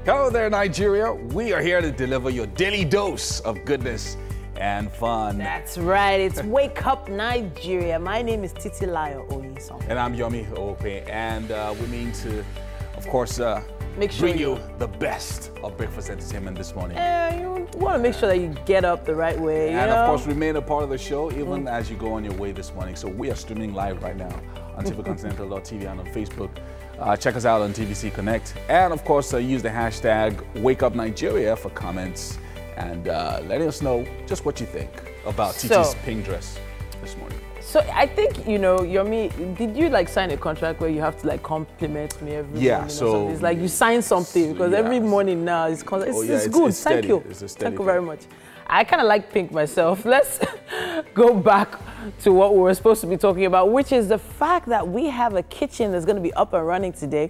Hello there, Nigeria. We are here to deliver your daily dose of goodness and fun. That's right. It's Wake Up Nigeria. My name is Titilayo Oyinson. And I'm Yomi Ope. And we mean to, of course, bring you the best of breakfast entertainment this morning. You want to make sure that you get up the right way. And of course, remain a part of the show even as you go on your way this morning. So we are streaming live right now on tvcontinental.tv and on Facebook. Check us out on TVC Connect. And of course, use the hashtag WakeUpNigeria for comments and letting us know just what you think about Titi's pink dress this morning. So I think, you know, Yomi, did you like sign a contract where you have to like compliment me every morning? So it's like you sign something because every morning now it's good. It's Thank you. Thank you very much. I kind of like pink myself. Let's go back to what we were supposed to be talking about, which is the fact that we have a kitchen that's going to be up and running today.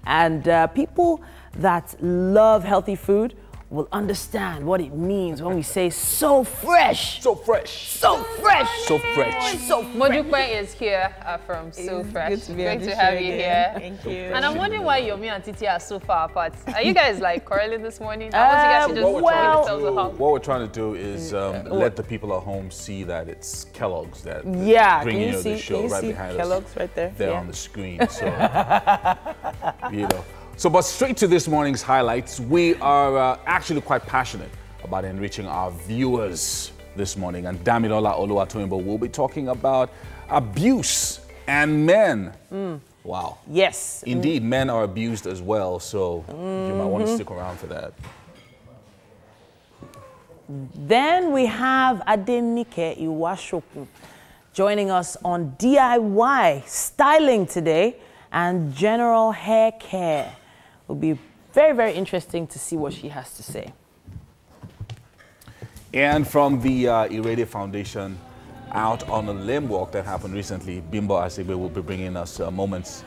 And people that love healthy food will understand what it means when we say so fresh. So fresh. So fresh. So fresh. So Modupe is here from So Fresh. Good to be Great to have you here. Thank you. And I'm wondering why Yomi and Titi are so far apart. Are you guys like quarreling this morning? I want you guys to just give yourselves a hug. What we're trying to do is let the people at home see that it's Kellogg's that bringing you the show right behind Kellogg's us. right there? There on the screen. So, you know. So, but straight to this morning's highlights, we are actually quite passionate about enriching our viewers this morning. And Damilola Oluwatoyinbo will be talking about abuse and men. Wow. Yes. Indeed, men are abused as well, so you might want to stick around for that. Then we have Adenike Iwashoku joining us on DIY styling today and general hair care. It will be very, very interesting to see what she has to say. And from the Irede Foundation out on a limb walk that happened recently, Bimbo Asegbe will be bringing us moments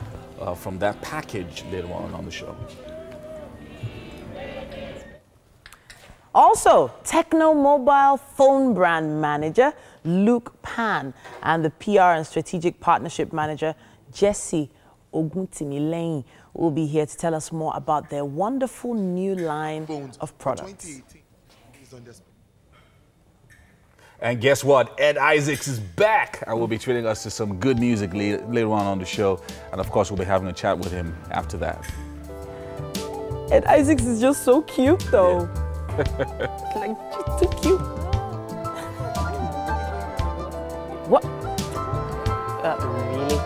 from that package later on the show. Also, Techno Mobile phone brand manager Luke Pan and the PR and strategic partnership manager Jesse Oguntimileyin will be here to tell us more about their wonderful new line of products. And guess what? Ed Isaacs is back and will be treating us to some good music later on the show. And of course, we'll be having a chat with him after that. Ed Isaacs is just so cute, though. Like, just too cute. What? Really?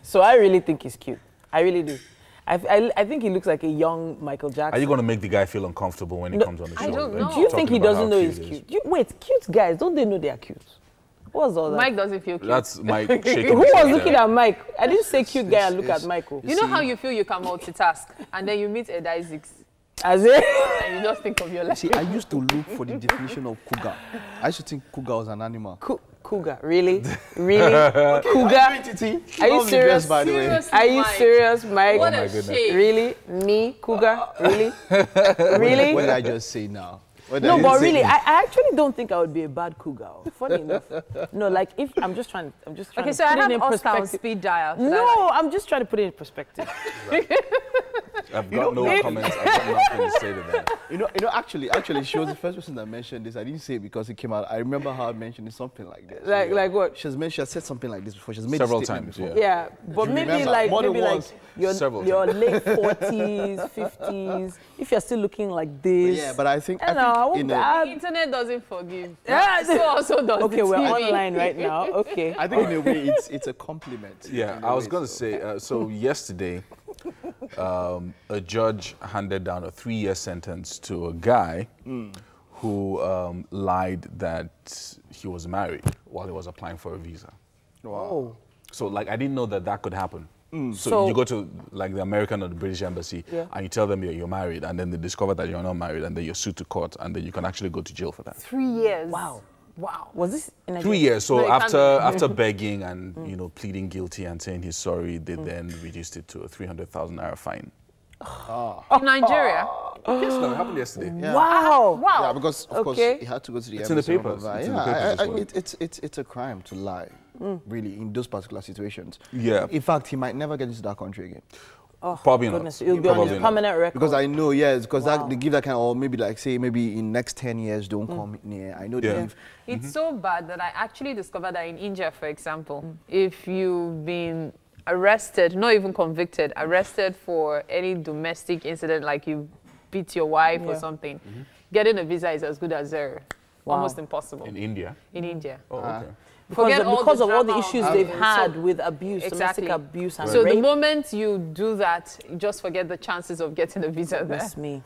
So I really think he's cute. I really do. I think he looks like a young Michael Jackson. Are you going to make the guy feel uncomfortable when he comes on the show? I don't know. Do you think he doesn't know he's cute? Wait, cute guys, don't they know they are cute? What was all that? Mike doesn't feel cute. That's Mike shaking Who was looking at Mike? I didn't say cute guy and look at Michael. You know how you feel you can multitask and then you meet Ed Isaacs As it? and you just think of your life. See, I used to look for the definition of cougar. I used to think cougar was an animal. Cougar, really? Really? Cougar? Are you serious? By the way. Are you serious, Mike? What a shame. Really? Me? Cougar? Really? Really? What did I just say now? No, but really, I actually don't think I would be a bad cougar. Funny enough. No, like if I'm just trying Okay, to so I put it have in Oscar on perspective. speed dial. No, I'm just trying to put it in perspective. I've got no comments. I've got nothing to say to that. You know, actually, she was the first person that mentioned this. I didn't say it because it came out. I remember her mentioning something like this. Like what? She has said something like this before. She's made Several this statement times, before. Yeah, but you maybe remember? like More than your once. late 40s, 50s. If you're still looking like this. Yeah, but I think The internet doesn't forgive. Yeah. So also does Okay, the we're TV. online right now. Okay. I think in a way it's a compliment. Yeah, I was going to say, so yesterday, a judge handed down a 3-year sentence to a guy who lied that he was married while he was applying for a visa. Wow. So, like, I didn't know that could happen. So you go to, like, the American or the British embassy, and you tell them you're married, and then they discover that you're not married, and then you're sued to court, and then you can actually go to jail for that. 3 years. Wow. Wow. Was this in 3 years. So No, after begging and pleading guilty and saying he's sorry, they then reduced it to a 300,000 naira fine. In Nigeria? Yes, no, it happened yesterday. Yeah. Wow. Wow. Yeah, because of course he had to go to the It's in the embassy. papers. Yeah, It's in the papers as well. it's a crime to lie, really, in those particular situations. Yeah. In fact, he might never get into that country again. Oh, Probably not. goodness. It'll be on Probably his not. permanent record. Because I know, yes, because Wow. they give that kind of, or maybe like say, maybe in next 10 years, don't come near. I know they Yeah. give. It's so bad that I actually discovered that in India, for example, if you've been arrested, not even convicted, arrested for any domestic incident, like you beat your wife or something, getting a visa is as good as zero. Wow. Almost impossible In India? in India. Oh, okay. Because of all the drama issues of- they've so- had with abuse, Exactly. domestic abuse and So rape. the moment you do that, you just forget the chances of getting a visa there. That's me.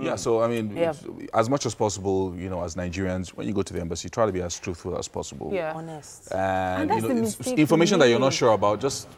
Yeah, so I mean, Yeah. as much as possible, you know, as Nigerians, when you go to the embassy, try to be as truthful as possible. Yeah. Honest. And that's you the know, mistake information we that you're not make. sure about, just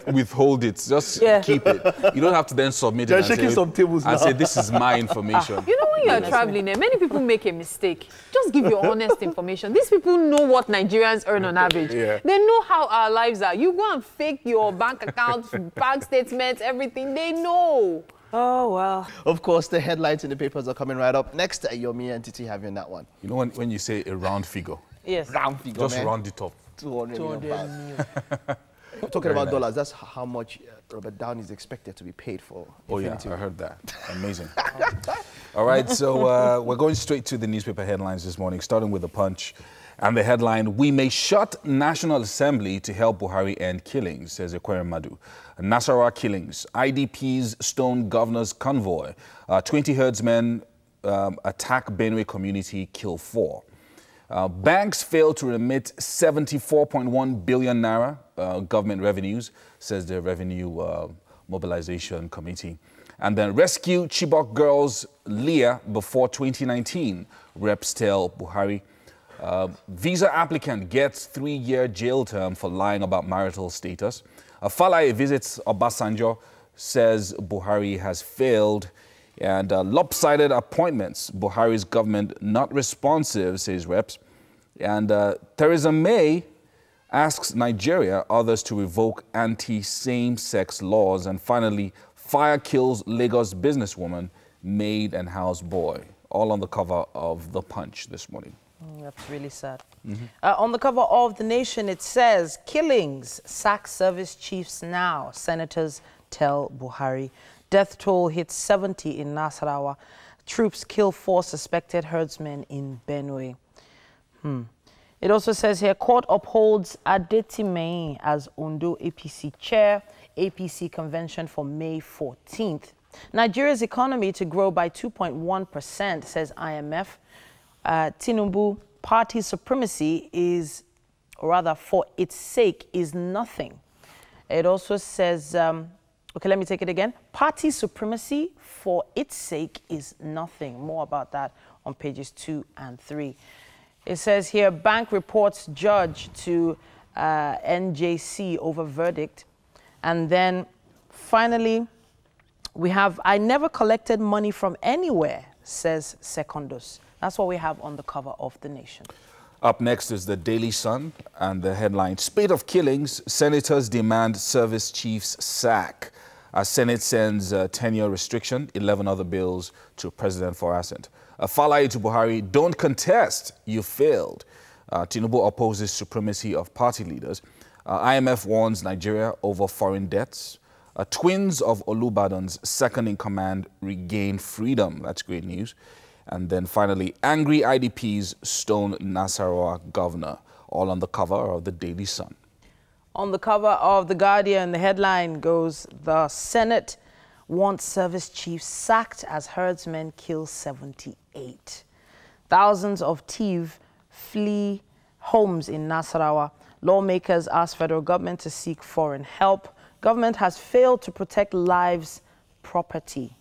withhold it. Just Yeah. keep it. You don't have to then submit They're it and checking say, some tables and now. say this is my information. You know, when you're traveling, many people make a mistake. Just give your honest information. These people know what Nigerians earn on average. Yeah. They know how our lives are. You go and fake your bank accounts, bank statements, everything. They know. Oh, well. Of course, the headlines in the papers are coming right up. Next, Yomi and Titi have you in that one. You know, when you say a round figure, Yes. Round figure, just man. round it up. 200 million 200 pounds. Talking Very about nice. dollars, that's how much Robert Downey is expected to be paid for. Oh yeah, Infinity I War. heard that. Amazing. All right, so we're going straight to the newspaper headlines this morning, starting with the Punch. And the headline, "We may shut National Assembly to help Buhari end killings," says Ekwere Madu. Nasarawa killings, IDPs stone governor's convoy. 20 herdsmen attack Benue community, kill 4. Banks fail to remit 74.1 billion naira government revenues, says the Revenue Mobilization Committee. And then rescue Chibok girls Leah before 2019, reps tell Buhari. Visa applicant gets 3-year jail term for lying about marital status. Falaye visits Obasanjo, says Buhari has failed. And lopsided appointments, Buhari's government not responsive, says reps. And Theresa May asks Nigeria, others to revoke anti-same-sex laws. And finally, fire kills Lagos businesswoman, maid and houseboy. All on the cover of The Punch this morning. That's really sad. On the cover of The Nation, it says, killings, sack service chiefs now, senators tell Buhari. Death toll hits 70 in Nasarawa. Troops kill 4 suspected herdsmen in Benue. It also says here, court upholds Adetime as Ondo APC chair, APC convention for May 14th. Nigeria's economy to grow by 2.1%, says IMF. Tinubu, party supremacy is, or rather for its sake, is nothing. It also says, okay, let me take it again. Party supremacy for its sake is nothing. More about that on pages 2 and 3. It says here, bank reports judge to NJC over verdict. And then finally, we have, I never collected money from anywhere, says Secondus. That's what we have on the cover of The Nation. Up next is the Daily Sun and the headline, spate of killings, senators demand service chiefs sack. Senate sends tenure restriction, 11 other bills to President for assent. Falaye to Buhari, don't contest, you failed. Tinubu opposes supremacy of party leaders. IMF warns Nigeria over foreign debts. Twins of Olubadan's second in command regain freedom. That's great news. And then finally, angry IDPs stone Nasarawa governor, all on the cover of the Daily Sun. On the cover of The Guardian, the headline goes, the Senate wants service chiefs sacked as herdsmen kill 78. Thousands of Tiv flee homes in Nasarawa. Lawmakers ask federal government to seek foreign help. Government has failed to protect lives, property.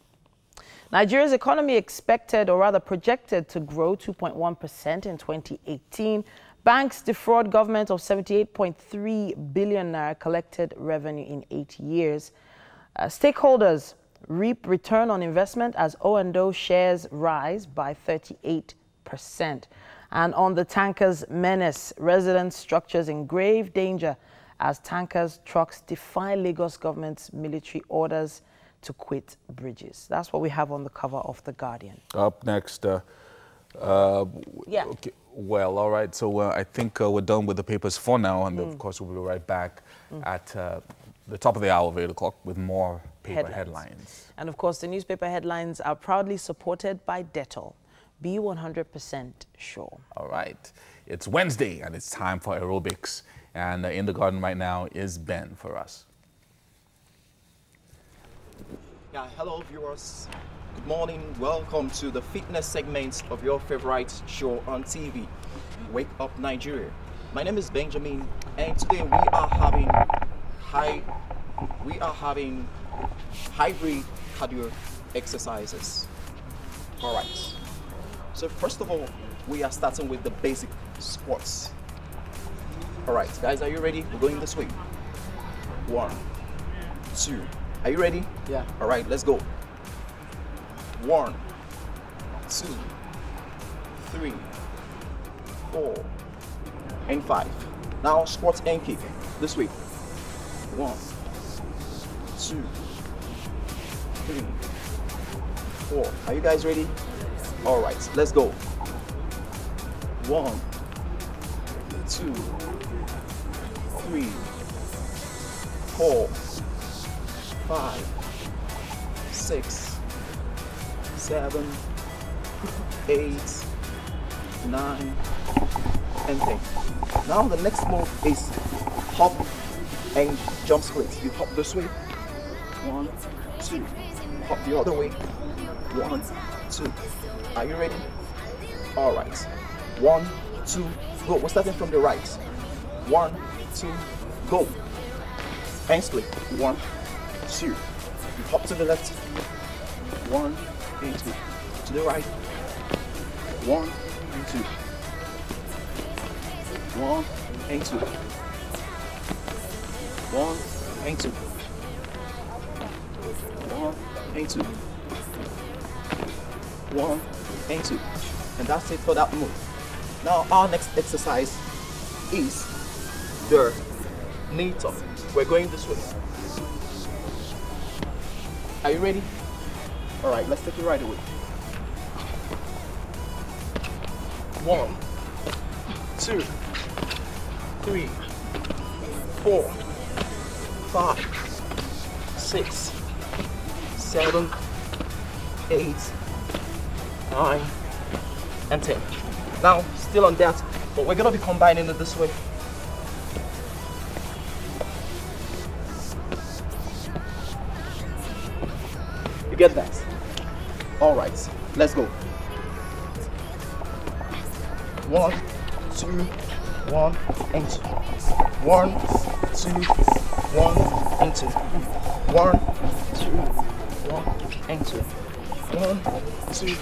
Nigeria's economy expected, or rather projected, to grow 2.1% in 2018. Banks defraud government of 78.3 billion naira collected revenue in 8 years. Stakeholders reap return on investment as O&O shares rise by 38%. And on the tankers menace, resident structures in grave danger as tankers, trucks defy Lagos government's military orders. to quit Bridges. That's what we have on the cover of The Guardian. Up next, Yeah. Okay, well, all right. So I think we're done with the papers for now, and of course we'll be right back at the top of the hour of 8 o'clock with more paper headlines. And of course, the newspaper headlines are proudly supported by Dettol. Be 100% sure. All right. It's Wednesday, and it's time for aerobics. And in the garden right now is Ben for us. Yeah, hello viewers. Good morning. Welcome to the fitness segment of your favorite show on TV, Wake Up Nigeria. My name is Benjamin, and today we are having hybrid cardio exercises. All right. So first of all, we are starting with the basic squats. All right, guys, are you ready? We're going this way. 1, 2. Are you ready? Yeah. All right, let's go. 1, 2, 3, 4, and 5. Now squat and kick this way. 1, 2, 3, 4. Are you guys ready? All right, let's go. 1, 2, 3, 4, 5, 6, 7, 8, 9, and 10. Now the next move is hop and jump split. You hop this way. 1, 2. Hop the other way. 1, 2. Are you ready? All right. 1, 2, go. We're starting from the right. 1, 2, go. And split. 1, 2. You hop to the left. 1 and 2. To the right. 1 and 2. 1 and 2. 1 and 2. 1 and 2. 1 and 2. And that's it for that move. Now our next exercise is the knee tuck. We're going this way. Are you ready? All right, let's take it right away. 1, 2, 3, 4, 5, 6, 7, 8, 9, and 10. Now, still on that, but we're gonna be combining it this way. You get that? All right, let's go. 1, 2, 1, and 2. 1, 2, 1, and 2. 1, 2, 1, and 2. 1, 2,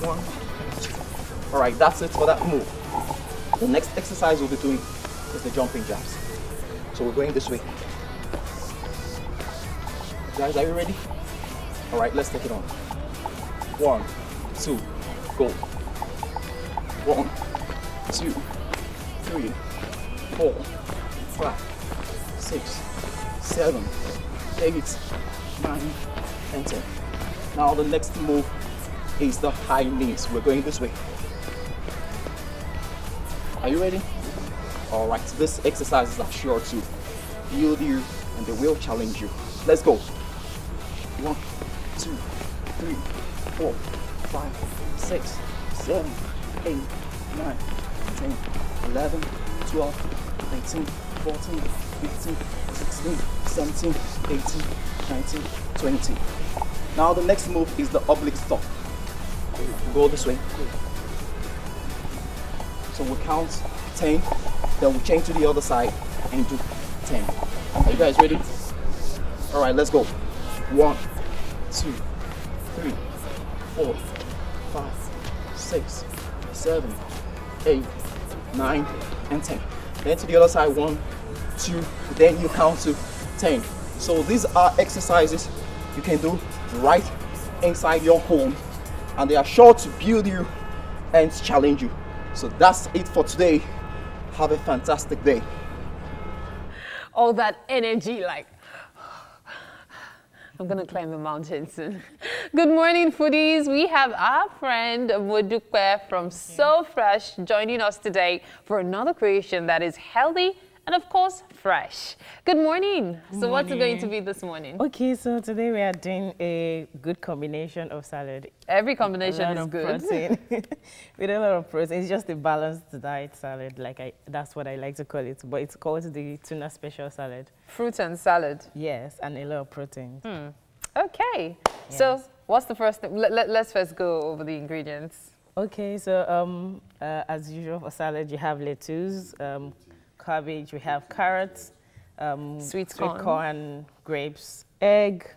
1, and 2. All right, that's it for that move. The next exercise we'll be doing is the jumping jacks. So we're going this way. Guys, are you ready? All right, let's take it on. 1, 2, go. 1, 2, 3, 4, 5, 6, 7, 8, 9, and 10. Now the next move is the high knees. We're going this way. Are you ready? All right, these exercises are sure to build you and they will challenge you. Let's go. 1, 2, 3, 4, 5, 6, 7, 8, 9, 10, 11, 12, 13, 14, 15, 16, 17, 18, 19, 20. Now the next move is the oblique stop. Go this way. So we'll count 10, then we'll change to the other side and do 10. Are you guys ready? All right, let's go. 1, 2, 3, 4, 5, 6, 7, 8, 9, and 10. Then to the other side, 1, 2, then you count to 10. So these are exercises you can do right inside your home, and they are sure to build you and challenge you. So that's it for today. Have a fantastic day. All that energy, like, I'm going to climb a mountain soon. Good morning, foodies. We have our friend Modukwe from So Fresh joining us today for another creation that is healthy and, of course, fresh. Good morning. So what's it going to be this morning? Okay, so today we are doing a good combination of salad. Every combination is good. Protein. With a lot of protein. It's just a balanced diet salad, that's what I like to call it. But it's called the tuna special salad. Fruit and salad. Yes, and a lot of protein. Okay. Yes. So what's the first thing? Let's first go over the ingredients. Okay, so as usual for salad, you have lettuce, cabbage, we have carrots, Sweet corn, grapes, egg,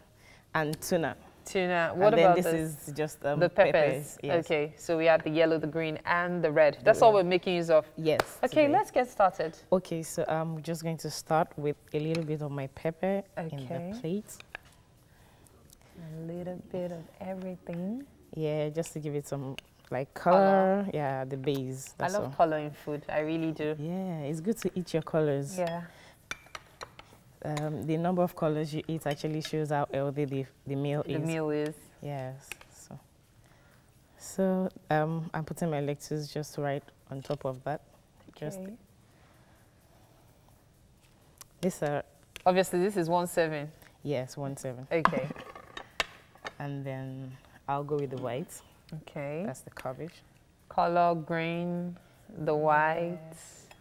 and tuna. Tuna. What and about then this is just the peppers? Yes. Okay, so we have the yellow, the green, and the red. That's all we're making use of. Yes. Okay, today. let's get started. Okay, so I'm just going to start with a little bit of my pepper in Okay. the plate. A little bit of everything. Yeah, just to give it some color. Yeah, the base. I That's love all. color in food. I really do. Yeah, it's good to eat your colors. Yeah. The number of colors you eat actually shows how healthy the meal The is. meal is. Yes. So I'm putting my lettuce just right on top of that. Just Okay. these are Obviously, this is 1/7. 1/7, Okay. and then I'll go with the white. Okay. That's the cabbage. Color, green, the white.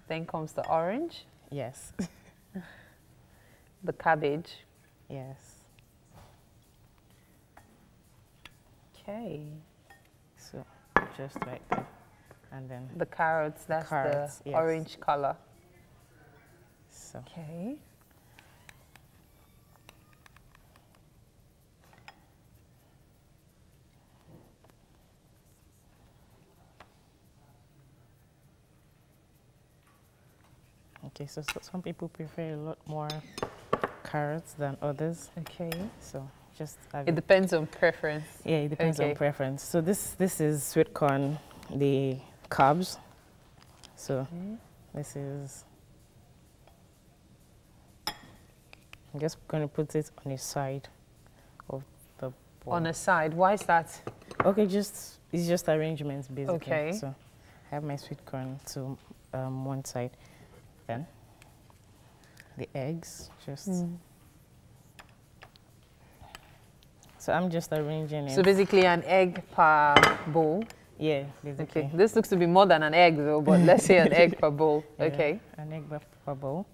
Then comes the orange, Yes. the cabbage. Yes. Okay. So just like that, and then The carrots, that's Carrots, the yes. orange color. so. Okay. Okay, so some people prefer a lot more carrots than others. Okay. So just have It depends on preference. yeah, it depends Okay. on preference. So this is sweet corn, the carbs. So this is. I'm just going to put it on the side of the bowl. On a side, why is that? Okay, it's just arrangements basically. Okay. So I have my sweet corn to one side, then the eggs just. So I'm just arranging it. So basically an egg per bowl. Yeah, basically. Okay. This looks to be more than an egg though, but let's say an egg per bowl. Yeah, Okay. an egg per bowl.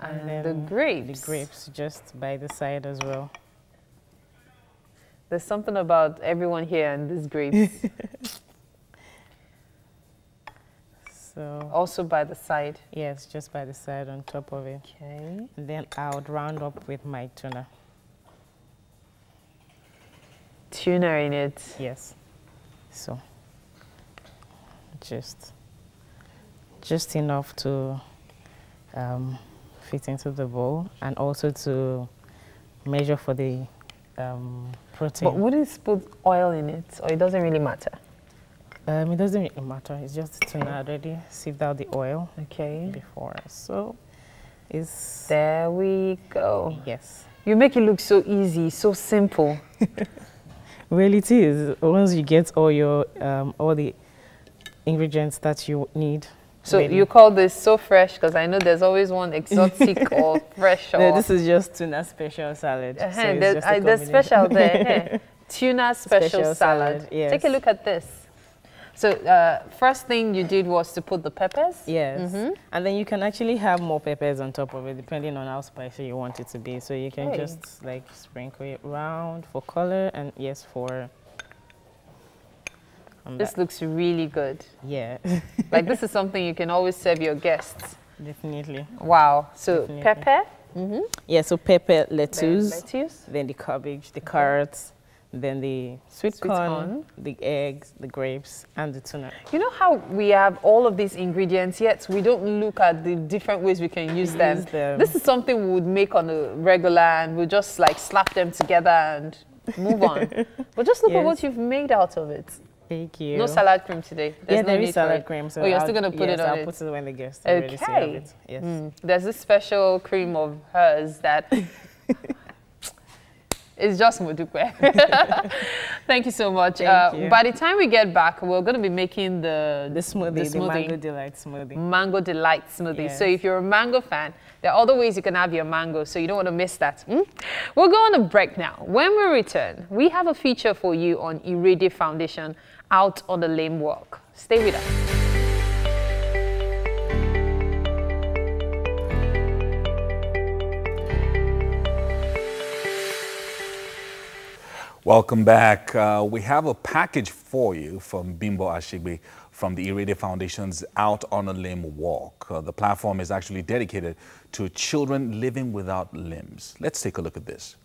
And then the grapes. The grapes just by the side as well. There's something about everyone here and these grapes. So Also by the side. yes, just by the side on top of it. Okay. And then I would round up with my tuna. Tuna in it. Yes. So just enough to fit into the bowl, and also to measure for the protein. But would it put oil in it, or it doesn't really matter? It doesn't really matter. It's just tuna already. Sieved out the oil Okay. before. So it's There we go. yes. You make it look so easy, so simple. Well, it is. Once you get all your all the ingredients that you need. So ready. you call this So Fresh because I know there's always one exotic or fresh or No, this is just tuna special salad. So it's there's, just a there's combination. special there. Tuna special Special salad. salad, yes. Take a look at this. So first thing you did was to put the peppers. Yes. And then you can actually have more peppers on top of it depending on how spicy you want it to be. So you can Okay. just like sprinkle it around for color, and yes, for This looks really good. yeah. Like this is something you can always serve your guests. Definitely. Wow. So Definitely. pepper, Yeah, so pepper, then lettuce, lettuce, then the cabbage, the carrots, then the sweet Sweet corn, corn. the eggs, the grapes, and the tuna. You know how we have all of these ingredients, yet we don't look at the different ways we can use them. This is something we would make on a regular, and we'll just like slap them together and move on. But just look at Yes. what you've made out of it. Thank you. No salad cream today. There's Yeah, no there need is for salad it. cream. So Oh, you're I'll- still going to put yes, it on I'll it? put it when the guests are ready to have Okay. it. Yes. There's this special cream of hers that It's just Modupe. Thank you so much. Thank you. By the time we get back, we're going to be making the smoothie, the Mango Delight smoothie. Mango Delight smoothie. Yes. So if you're a mango fan, there are other ways you can have your mango, so you don't want to miss that. We'll go on a break now. When we return, we have a feature for you on Irede Foundation, Out on the Lame Walk. Stay with us. Welcome back. We have a package for you from Bimbo Ashigbe from the Irede Foundation's Out on a Limb Walk. The platform is actually dedicated to children living without limbs. Let's take a look at this.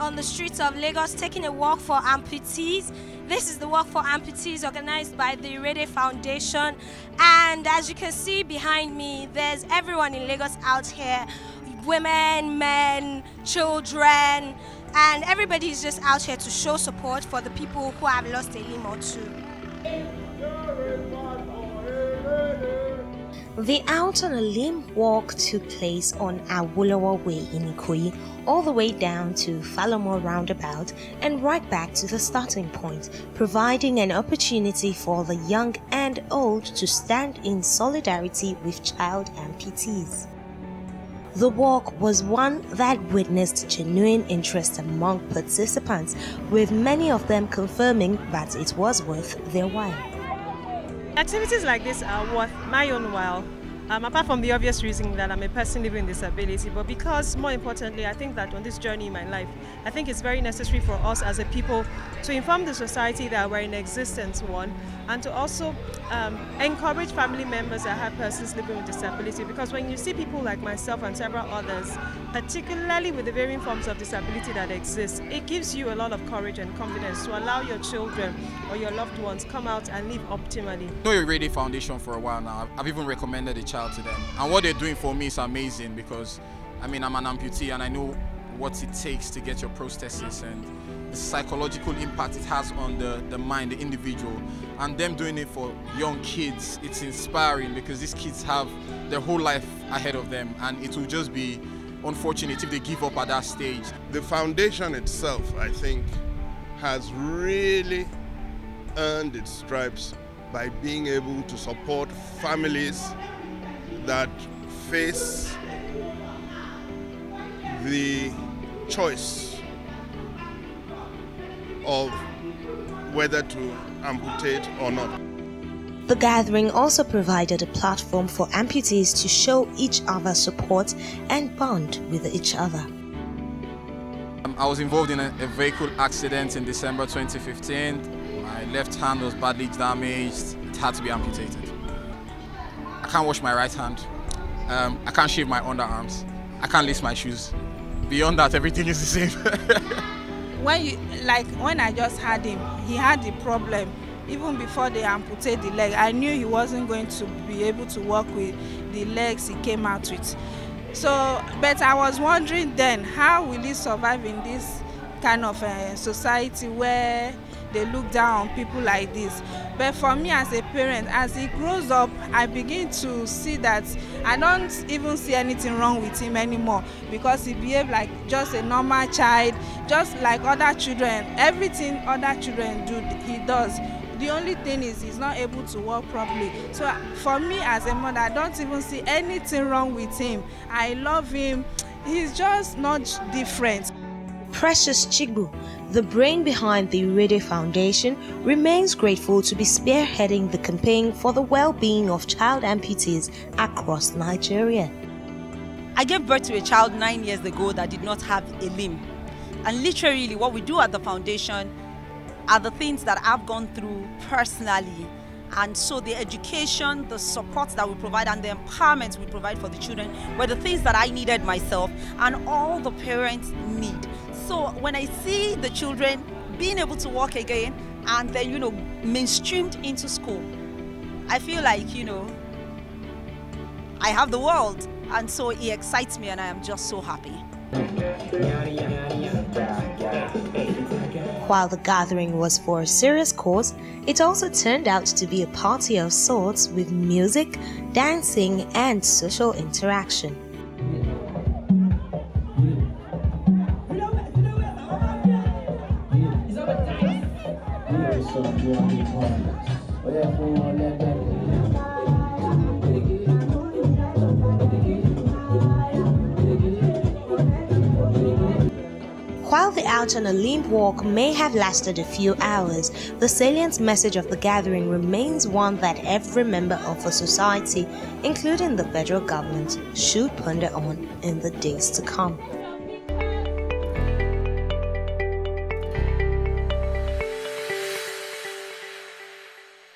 On the streets of Lagos, taking a walk for amputees. This is the walk for amputees organized by the Irede Foundation, and as you can see behind me, there's everyone in Lagos out here, women, men, children, and everybody's just out here to show support for the people who have lost a limb or two. The Out on a Limb Walk took place on Awolowo Way in Ikoyi, all the way down to Falomo Roundabout and right back to the starting point, providing an opportunity for the young and old to stand in solidarity with child amputees. The walk was one that witnessed genuine interest among participants, with many of them confirming that it was worth their while. Activities like this are worth my own while, apart from the obvious reason that I'm a person living with disability, but because more importantly, I think that on this journey in my life, I think it's very necessary for us as a people to inform the society that we're in existence, one, and to also encourage family members that have persons living with disability, because when you see people like myself and several others, particularly with the varying forms of disability that exist, it gives you a lot of courage and confidence to allow your children or your loved ones come out and live optimally. I know Irede Foundation for a while now. I've even recommended a child to them, and what they're doing for me is amazing, because I mean, I'm an amputee and I know what it takes to get your prosthesis and the psychological impact it has on the mind, the individual, and them doing it for young kids. It's inspiring, because these kids have their whole life ahead of them, and it will just be unfortunate if they give up at that stage. The foundation itself, I think, has really earned its stripes by being able to support families that face the choice of whether to amputate or not. The gathering also provided a platform for amputees to show each other support and bond with each other. I was involved in a vehicle accident in December 2015. My left hand was badly damaged. It had to be amputated. I can't wash my right hand. I can't shave my underarms. I can't lace my shoes. Beyond that, everything is the same. When I just had him, he had the problem. Even before they amputate the leg, I knew he wasn't going to be able to walk with the legs he came out with. So, but I was wondering then, how will he survive in this kind of society where they look down on people like this? But for me as a parent, as he grows up, I begin to see that I don't even see anything wrong with him anymore, because he behaves like just a normal child, just like other children. Everything other children do, he does. The only thing is he's not able to walk properly. So for me as a mother, I don't even see anything wrong with him. I love him. He's just not different. Precious Chigbu, the brain behind the Irede Foundation, remains grateful to be spearheading the campaign for the well-being of child amputees across Nigeria. I gave birth to a child 9 years ago that did not have a limb. And literally what we do at the foundation are the things that I've gone through personally. And so the education, the support that we provide, and the empowerment we provide for the children were the things that I needed myself and all the parents need. So when I see the children being able to walk again and then, you know, mainstreamed into school, I feel like, you know, I have the world. And so it excites me and I am just so happy. While the gathering was for a serious cause, it also turned out to be a party of sorts with music, dancing, and social interaction. While the out on a limb walk may have lasted a few hours, the salient message of the gathering remains one that every member of the society, including the federal government, should ponder on in the days to come.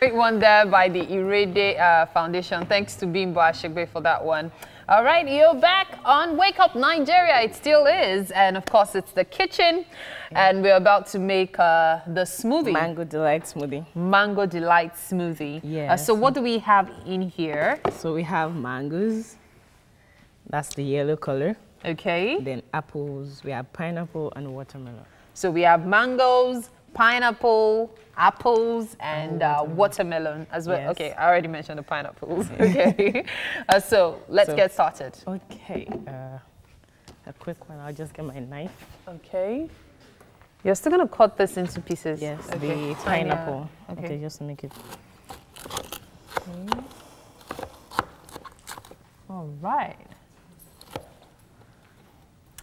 Great one there by the Irede Foundation. Thanks to Bimbo Ashegbe for that one. All right, you're back on Wake Up Nigeria. It still is. And of course, it's the kitchen. And we're about to make the smoothie. Mango Delight smoothie. Mango Delight smoothie. Yeah. So what do we have in here? So we have mangoes. That's the yellow color. Okay. Then apples. We have pineapple and watermelon. So we have mangoes, pineapple, apples, and watermelon as well. Yes. Okay, I already mentioned the pineapples. Okay. So let's get started. Okay. A quick one. I'll just get my knife. Okay. You're still going to cut this into pieces? Yes, okay. the pineapple. Okay. Okay, just make it. Okay. All right.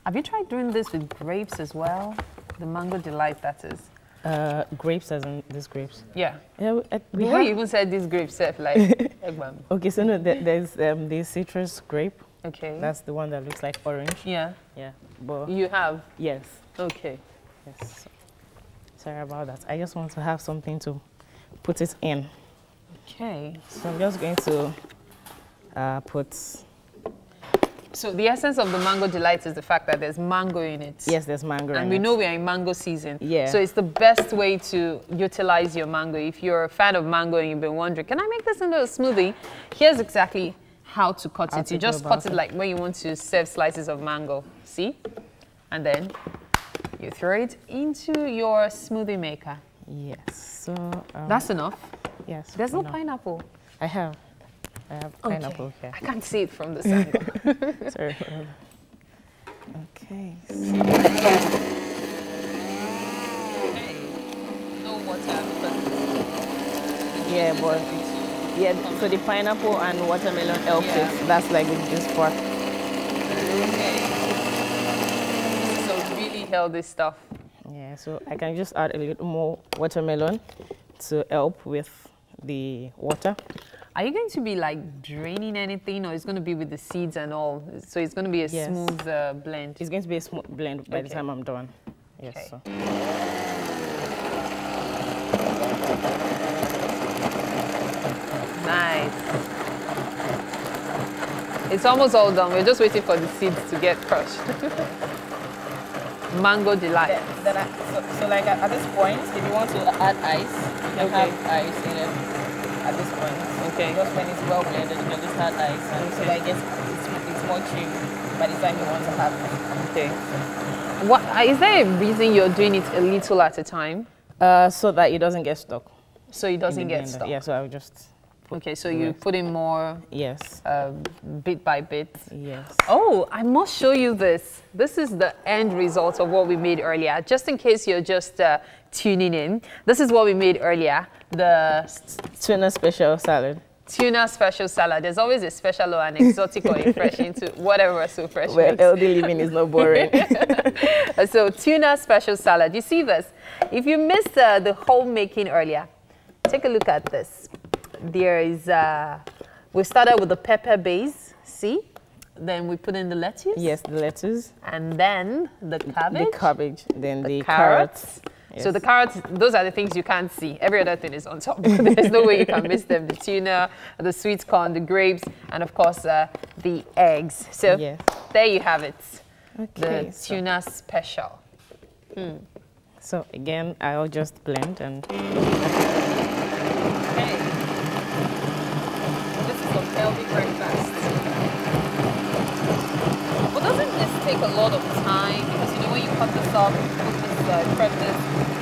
Have you tried doing this with grapes as well? The Mango Delight, that is. Grapes as in these grapes? Yeah. Yeah, we even said these grapes, like Eggman. Okay, so no, there's the citrus grape. Okay. That's the one that looks like orange. Yeah. Yeah. But you have? Yes. Okay. Yes. Sorry about that. I just want to have something to put it in. Okay. So I'm just going to put. So the essence of the Mango Delight is the fact that there's mango in it. Yes, there's mango in it. And we know we are in mango season. Yeah. So it's the best way to utilize your mango. If you're a fan of mango and you've been wondering, can I make this into a smoothie? Here's exactly how to cut it. You just cut it like when you want to serve slices of mango. See? And then you throw it into your smoothie maker. Yes. So that's enough? Yes. There's no pineapple. I have pineapple here. I can't see it from this angle. Sorry. Okay. No water. Yeah, but so the pineapple and watermelon helps it. That's like this part. Okay. So really healthy stuff. Yeah, so I can just add a little more watermelon to help with the water. Are you going to be like draining anything, or it's going to be with the seeds and all? So it's going to be a smooth blend? It's going to be a smooth blend by the time I'm done. Yes. Okay. So. Nice. It's almost all done. We're just waiting for the seeds to get crushed. Mango Delight. So like at this point, if you want to add ice, you can have ice in it. At this point, okay. Just when it's well blended, you can just add ice, and so I guess it's more cheap by the time you want to have it. Okay. What is there a reason you're doing it a little at a time? So that it doesn't get stuck. So it doesn't get stuck. Yeah. So I would just. Okay, so you put in more. Yes. Bit by bit. Yes. Oh, I must show you this. This is the end result of what we made earlier. Just in case you're just tuning in, this is what we made earlier. The tuna special salad. Tuna special salad. There's always a special or an exotic or a fresh into whatever so fresh. Well, healthy living is not boring. So tuna special salad. You see this? If you missed the whole making earlier, take a look at this. There is, we started with the pepper base, see? Then we put in the lettuce. Yes, the lettuce. And then the cabbage. The cabbage. Then the carrots. Yes. So the carrots, those are the things you can't see. Every other thing is on top. There's no way you can miss them. The tuna, the sweet corn, the grapes, and of course the eggs. So there you have it. Okay, the tuna special. So again, I'll just blend and. Okay. This is a healthy breakfast. But doesn't this take a lot of time? Because you know when you cut this up, prep this,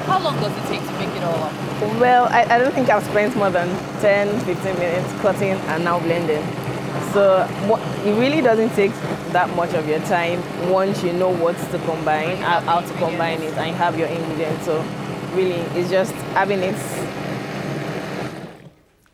how long does it take to make it all up? Well, I don't think I've spent more than 10, 15 minutes cutting and now blending. So it really doesn't take that much of your time once you know what to combine, how to combine it, and you have your ingredients. So really, it's just having it.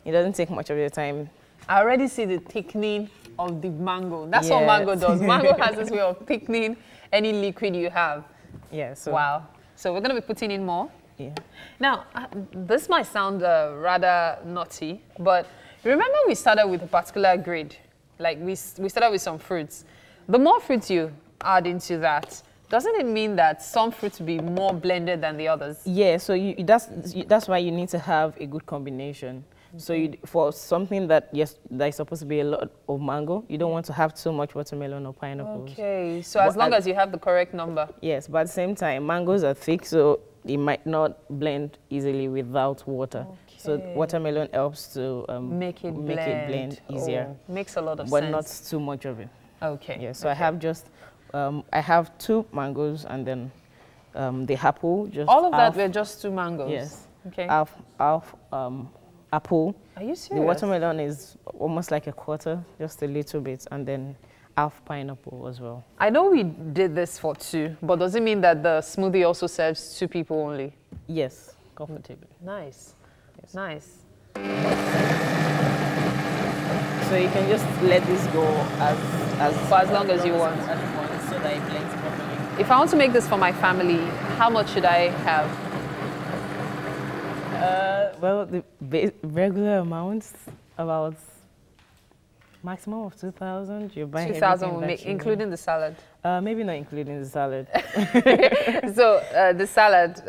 It doesn't take much of your time. I already see the thickening of the mango. That's what mango does. Mango has this way of thickening any liquid you have. Yeah. So wow. So we're going to be putting in more. Yeah. Now, this might sound rather naughty, but remember we started with a particular grade. Like we started with some fruits. The more fruits you add into that, doesn't it mean that some fruits will be more blended than the others? Yeah, so that's why you need to have a good combination. So for something that is supposed to be a lot of mango, you don't want to have too much watermelon or pineapples. Okay, so as long as you have the correct number. Yes, but at the same time, mangoes are thick, so it might not blend easily without water. Okay. So watermelon helps to make it blend easier. Makes a lot of sense. But not too much of it. Okay. Yeah, so I have just, I have 2 mangoes and then the apple. Just all of that were just 2 mangoes? Yes. Okay. Half apple. Are you serious? The watermelon is almost like a quarter, just a little bit, and then half pineapple as well. I know we did this for 2, but does it mean that the smoothie also serves 2 people only? Yes, comfortably. Nice. Yes. Nice. So you can just let this go for as long as you want. So that it blends properly. If I want to make this for my family, how much should I have? Well, the regular amounts, about maximum of 2,000. You buy 2,000, including the salad. Maybe not including the salad. So the salad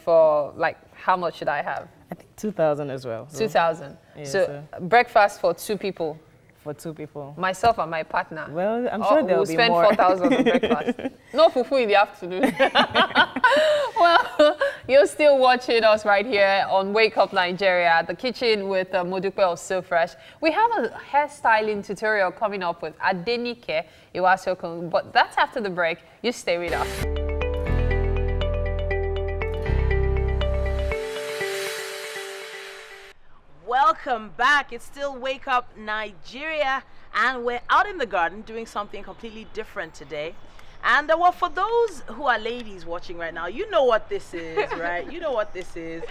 for like how much should I have? I think 2,000 as well. 2,000. Yeah, so breakfast for 2 people. For 2 people. Myself and my partner. Well, I'm sure there'll be more. We'll spend 4,000 on breakfast. No fufu in the afternoon. Well, you're still watching us right here on Wake Up Nigeria, the kitchen with Modupe of So Fresh. We have a hairstyling tutorial coming up with Adenike Iwasiokun, but that's after the break. You stay with us. Welcome back. It's still Wake Up Nigeria, and we're out in the garden doing something completely different today. And well, for those who are ladies watching right now, you know what this is, right? You know what this is.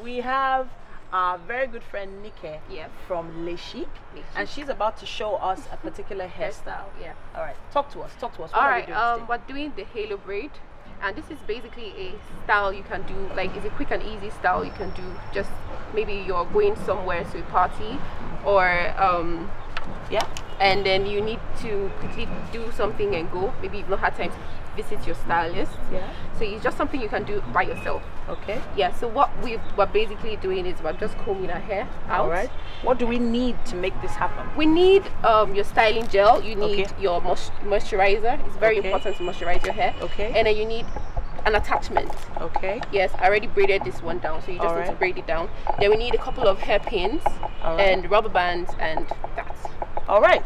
We have our very good friend Nike from Le Chic, and she's about to show us a particular hairstyle. Yeah. All right, talk to us. Talk to us. All right, we're doing the halo braid. And this is basically a style you can do, like it's a quick and easy style you can do just maybe you're going somewhere to a party or and then you need to quickly do something and go. Maybe you've not had time to visit your stylist. So it's just something you can do by yourself. Okay. Yeah, so what we're basically doing is we're just combing our hair out. All right. What do we need to make this happen? We need your styling gel. You need your moisturizer. It's very important to moisturize your hair. Okay. And then you need an attachment. Okay. Yes, I already braided this one down, so you just need to braid it down. Then we need a couple of hairpins and rubber bands and that. All right.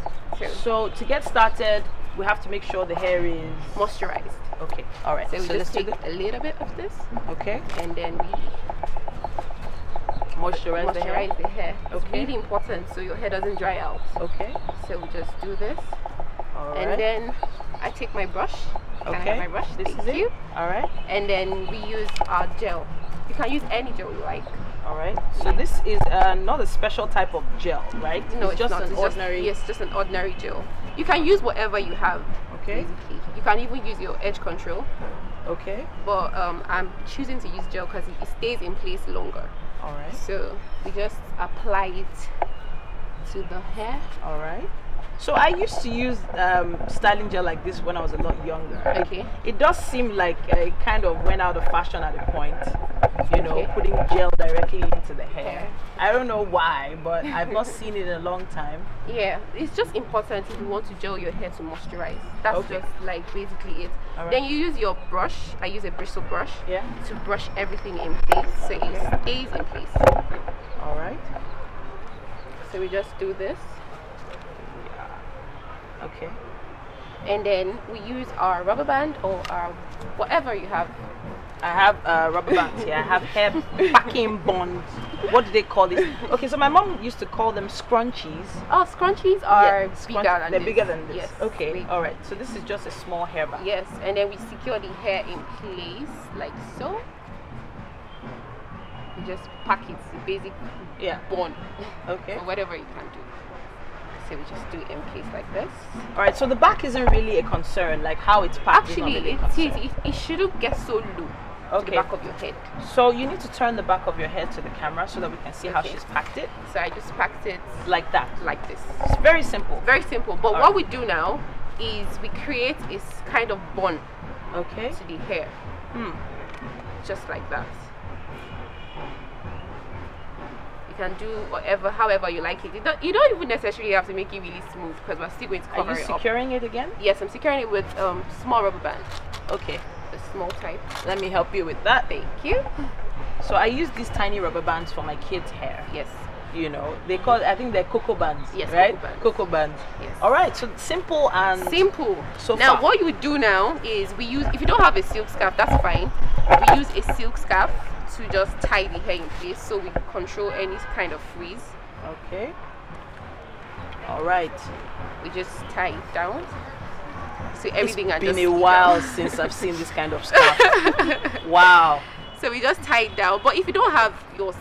So to get started, we have to make sure the hair is moisturized. Okay. All right. So we just take a little bit of this. Okay. And then we moisturize the hair. It's really important so your hair doesn't dry out. Okay. So we just do this. All right. And then I take my brush. Can I have my brush? This is it. All right. And then we use our gel. You can use any gel you like. All right. So this is not a special type of gel, right? No, it's just not. an ordinary. Yes, just an ordinary gel. You can use whatever you have. Okay. Basically. You can even use your edge control. Okay. But I'm choosing to use gel because it stays in place longer. All right. So we just apply it to the hair. All right. So I used to use styling gel like this when I was a lot younger. Okay. It does seem like it kind of went out of fashion at a point, you know, putting gel directly into the hair. I don't know why, but I've not seen it in a long time. Yeah, it's just important if you want to gel your hair to moisturize. That's just like basically it. All right. Then you use your brush. I use a bristle brush to brush everything in place so it stays in place. All right. So we just do this. Okay. And then we use our rubber band or our whatever you have. I have rubber bands here. I have hair packing bonds. What do they call this? Okay, so my mom used to call them scrunchies. Oh, scrunchies are bigger than They're this. bigger than this. Yes. Okay. All right. So this is just a small hairband. Yes, and then we secure the hair in place like so. We just pack it, the basic bond. Okay. Or whatever you can do. So we just do it in place like this. All right. So the back isn't really a concern, like how it's packed. Actually, it shouldn't get so low. To the back of your head. So you need to turn the back of your head to the camera so that we can see how she's packed it. So I just packed it like that. Like this. It's very simple. Very simple. But what we do now is we create a kind of bun to the hair. Just like that. You can do however you like it. You don't even necessarily have to make it really smooth because we're still going to cover it up. Are you securing it again? Yes, I'm securing it with small rubber band. Okay. The small type. Let me help you with that. Thank you. So I use these tiny rubber bands for my kids' hair. Yes. You know, I think they're cocoa bands. Yes, right? Cocoa bands. Yes. All right, so simple and simple. So now far. what you would do now is we use, if you don't have a silk scarf, that's fine. We use a silk scarf to just tie the hair in place so we control any kind of freeze. Okay. All right. We just tie it down. So everything it's been a while since I've seen this kind of scarf. Wow. So we just tie it down. But if you don't have your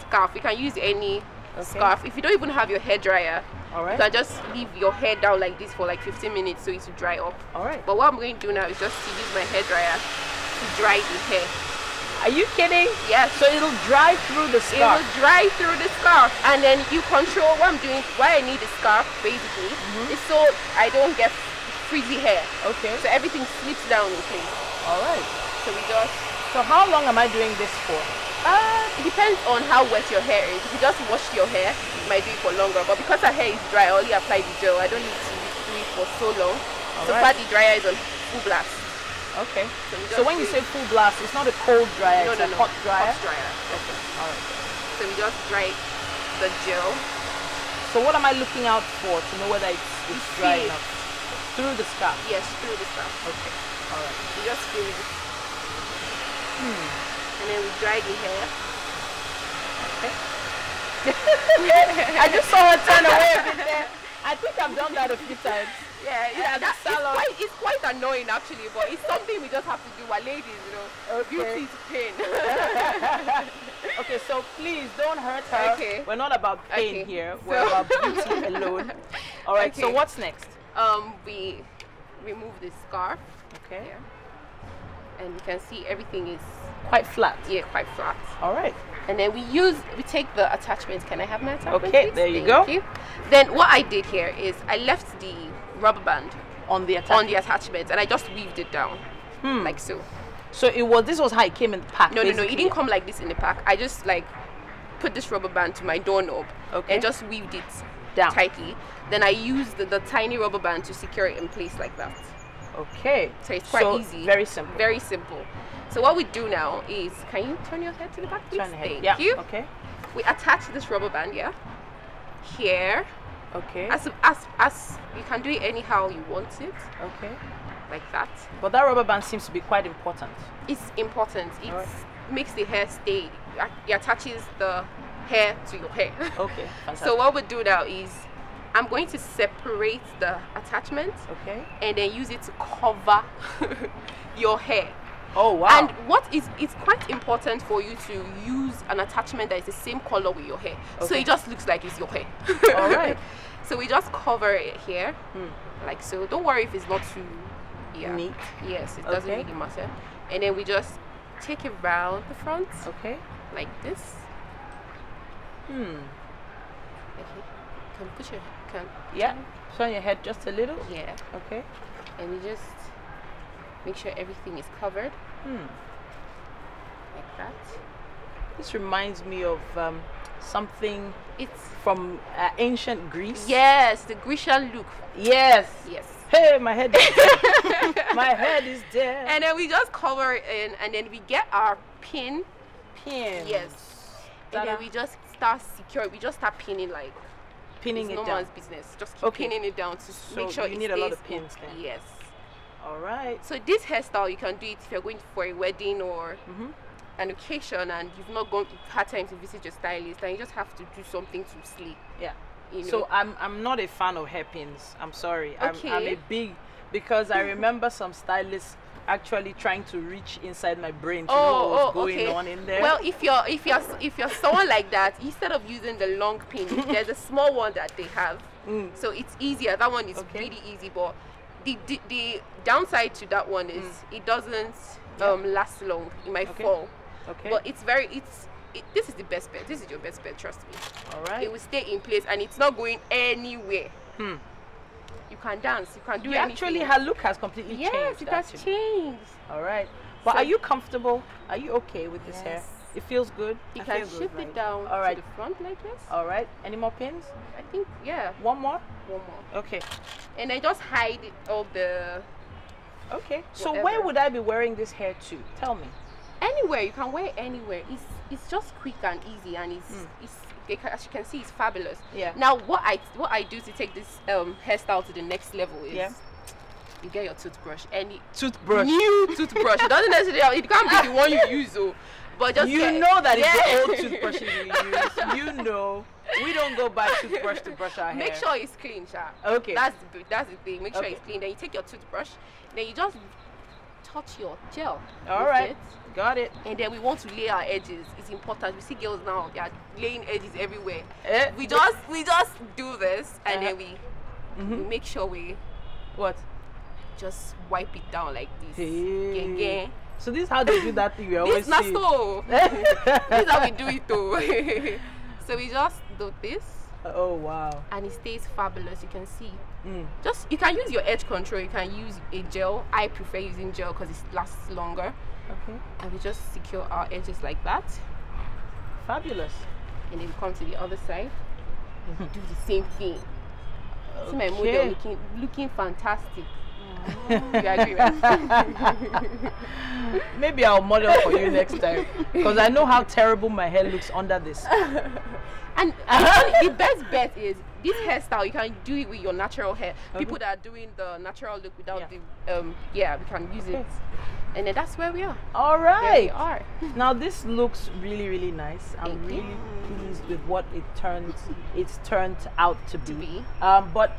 scarf, you can use any scarf. If you don't even have your hair dryer, you can just leave your hair down like this for like 15 minutes so it will dry up. All right. But what I'm going to do now is just to use my hair dryer to dry the hair. Are you kidding? Yes. So it'll dry through the scarf? It will dry through the scarf. And then you control what I'm doing. Why I need the scarf, basically, is so I don't get frizzy hair. Okay. So everything slips down in place. All right. So we just... So how long am I doing this for? It depends on how wet your hair is. If you just wash your hair, you might do it for longer. But because her hair is dry, I only apply the gel. I don't need to do it for so long. So far the dryer is on full blast. Okay. So when you say full blast, it's not a cold dryer, it's a hot dryer? Hot dryer. Okay. All right. So we just dry the gel. So what am I looking out for to know whether it's dry enough? Through the scarf? Yes, through the scarf. Okay. All right. You just feel it. And then we dry the hair. Okay. I just saw her turn away a bit there. I think I've done that a few times. It's quite annoying actually, but it's something we just have to do. We're ladies, you know. Beauty is pain. Okay, so please don't hurt her. Okay. We're not about pain here. We're about beauty alone. All right. So what's next? We remove the scarf. Okay. Here. And you can see everything is quite flat. Yeah, quite flat. All right. And then we take the attachment. Can I have my attachment? Okay, please? there you Thank go. You. Then what I did here is I left the rubber band on the attachment and I just weaved it down like so. So this was how it came in the pack. No, it didn't come like this in the pack. I just like put this rubber band to my doorknob and just weaved it down tightly. Then I used the tiny rubber band to secure it in place like that. Okay. So it's quite easy. Very simple. Very simple. So what we do now is, can you turn your head to the back, please? Thank you. Okay. We attach this rubber band here. Okay. As you can do it anyhow you want it. Okay. Like that. But that rubber band seems to be quite important. It's important. It makes the hair stay. It attaches the hair to your hair. Okay. Fantastic. So what we do now is, I'm going to separate the attachment. Okay. And then use it to cover your hair. Oh wow. And it's quite important for you to use an attachment that is the same color with your hair. So it just looks like it's your hair. All right. So we just cover it here. Like so. Don't worry if it's not too neat. Yes, it doesn't really matter. And then we just take it round the front. Okay. Like this. Hmm. Okay. can. Yeah. Turn your head just a little. Yeah. Okay. And you just make sure everything is covered. Like that. This reminds me of something. It's from ancient Greece. Yes, the Grecian look. Yes. Yes. Hey, my head. My head is dead. And then we just cover it in, and then we get our pin. Pin. Yes. And then we just start secure. We just start pinning like. Pinning it's it no down. man's business. Just keep pinning it down to make sure you it need stays a lot of pins then. Yes. All right. So this hairstyle, you can do it if you're going for a wedding or an occasion and you've not had time to visit your stylist, and you just have to do something to sleep. Yeah. You know? So I'm not a fan of hairpins. I'm sorry. Okay. I'm a big, because I remember some stylists actually trying to reach inside my brain to know what was going on in there. Well, if you're someone like that, instead of using the long pin, there's a small one that they have. So it's easier. That one is really easy, but the downside to that one is it doesn't last long. It might fall. Okay. But it's this is the best bet. This is your best bet, trust me. All right. It will stay in place and it's not going anywhere. You can dance, you can do anything. Actually, her look has completely changed. Yes, it has changed. All right. But So- are you comfortable? Are you okay with this hair? It feels good? You I can feel good, shift right? it down All right. to the front like this. All right. Any more pins? I think, yeah. One more? One more. Okay. And I just hide all the... Okay. So whatever. where would I be wearing this hair to? Tell me. Anywhere, you can wear it anywhere. It's just quick and easy, and as you can see, it's fabulous. Yeah. Now, what I do to take this hairstyle to the next level is you get your toothbrush. Toothbrush. New toothbrush. It doesn't necessarily. It can't be the one you use, though. But just you know that it's the old toothbrushes we use. You know. We don't go buy toothbrush to brush our hair. Make sure it's clean, Sha. Okay. That's the thing. Make sure it's clean. Then you take your toothbrush. Then you just touch your gel. All with right. it. Got it. And then we want to lay our edges. It's important. We see girls now, they are laying edges everywhere. We just do this, and then we make sure we just wipe it down like this. Hey. So this is how they do that thing we always this see. so. This is how we do it though. So we just do this. Oh wow. And it stays fabulous. You can see. You can use your edge control. You can use a gel. I prefer using gel because it lasts longer. Okay. And we just secure our edges like that. Fabulous. And then we come to the other side and we do the same thing. See my Okay. model looking fantastic. You agree, right? Maybe I'll model for you next time, because I know how terrible my hair looks under this. And the best bet is this hairstyle. You can do it with your natural hair. People that are doing the natural look without the we can use it. And then that's where we are. All right. There we are. Now this looks really, really nice. I'm Thank you. really pleased with what it's turned out to be. But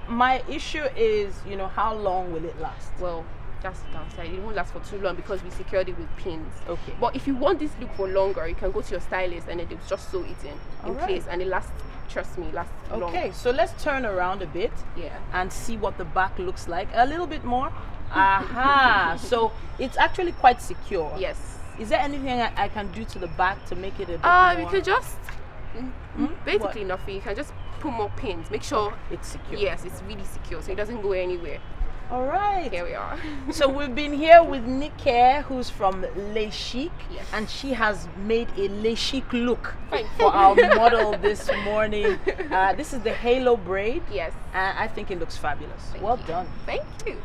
my issue is, how long will it last? Well, that's the downside. It won't last for too long because we secured it with pins. Okay. But if you want this look for longer, you can go to your stylist and then they'll just sew it in place, and it lasts. Trust me, lasts long. Okay, so let's turn around a bit. Yeah. And see what the back looks like a little bit more. Aha! So it's actually quite secure. Yes. Is there anything I can do to the back to make it a bit You more? can just basically nothing. You can just put more pins. Make sure it's secure. Yes, it's really secure, so it doesn't go anywhere. All right. Here we are. So we've been here with Nike, who's from Le Chic, and she has made a Le Chic look for our model this morning. This is the halo braid. Yes. And I think it looks fabulous. Well done. Thank you.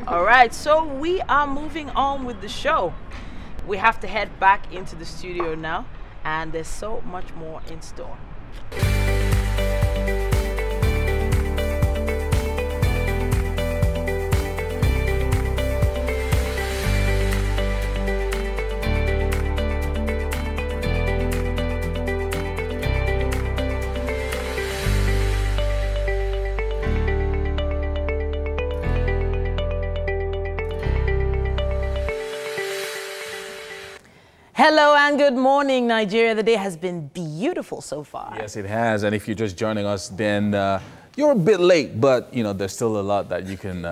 All right, so we are moving on with the show. We have to head back into the studio now, and there's so much more in store. Hello and good morning, Nigeria. The day has been beautiful so far. Yes, it has. And if you're just joining us, then you're a bit late, but there's still a lot that you can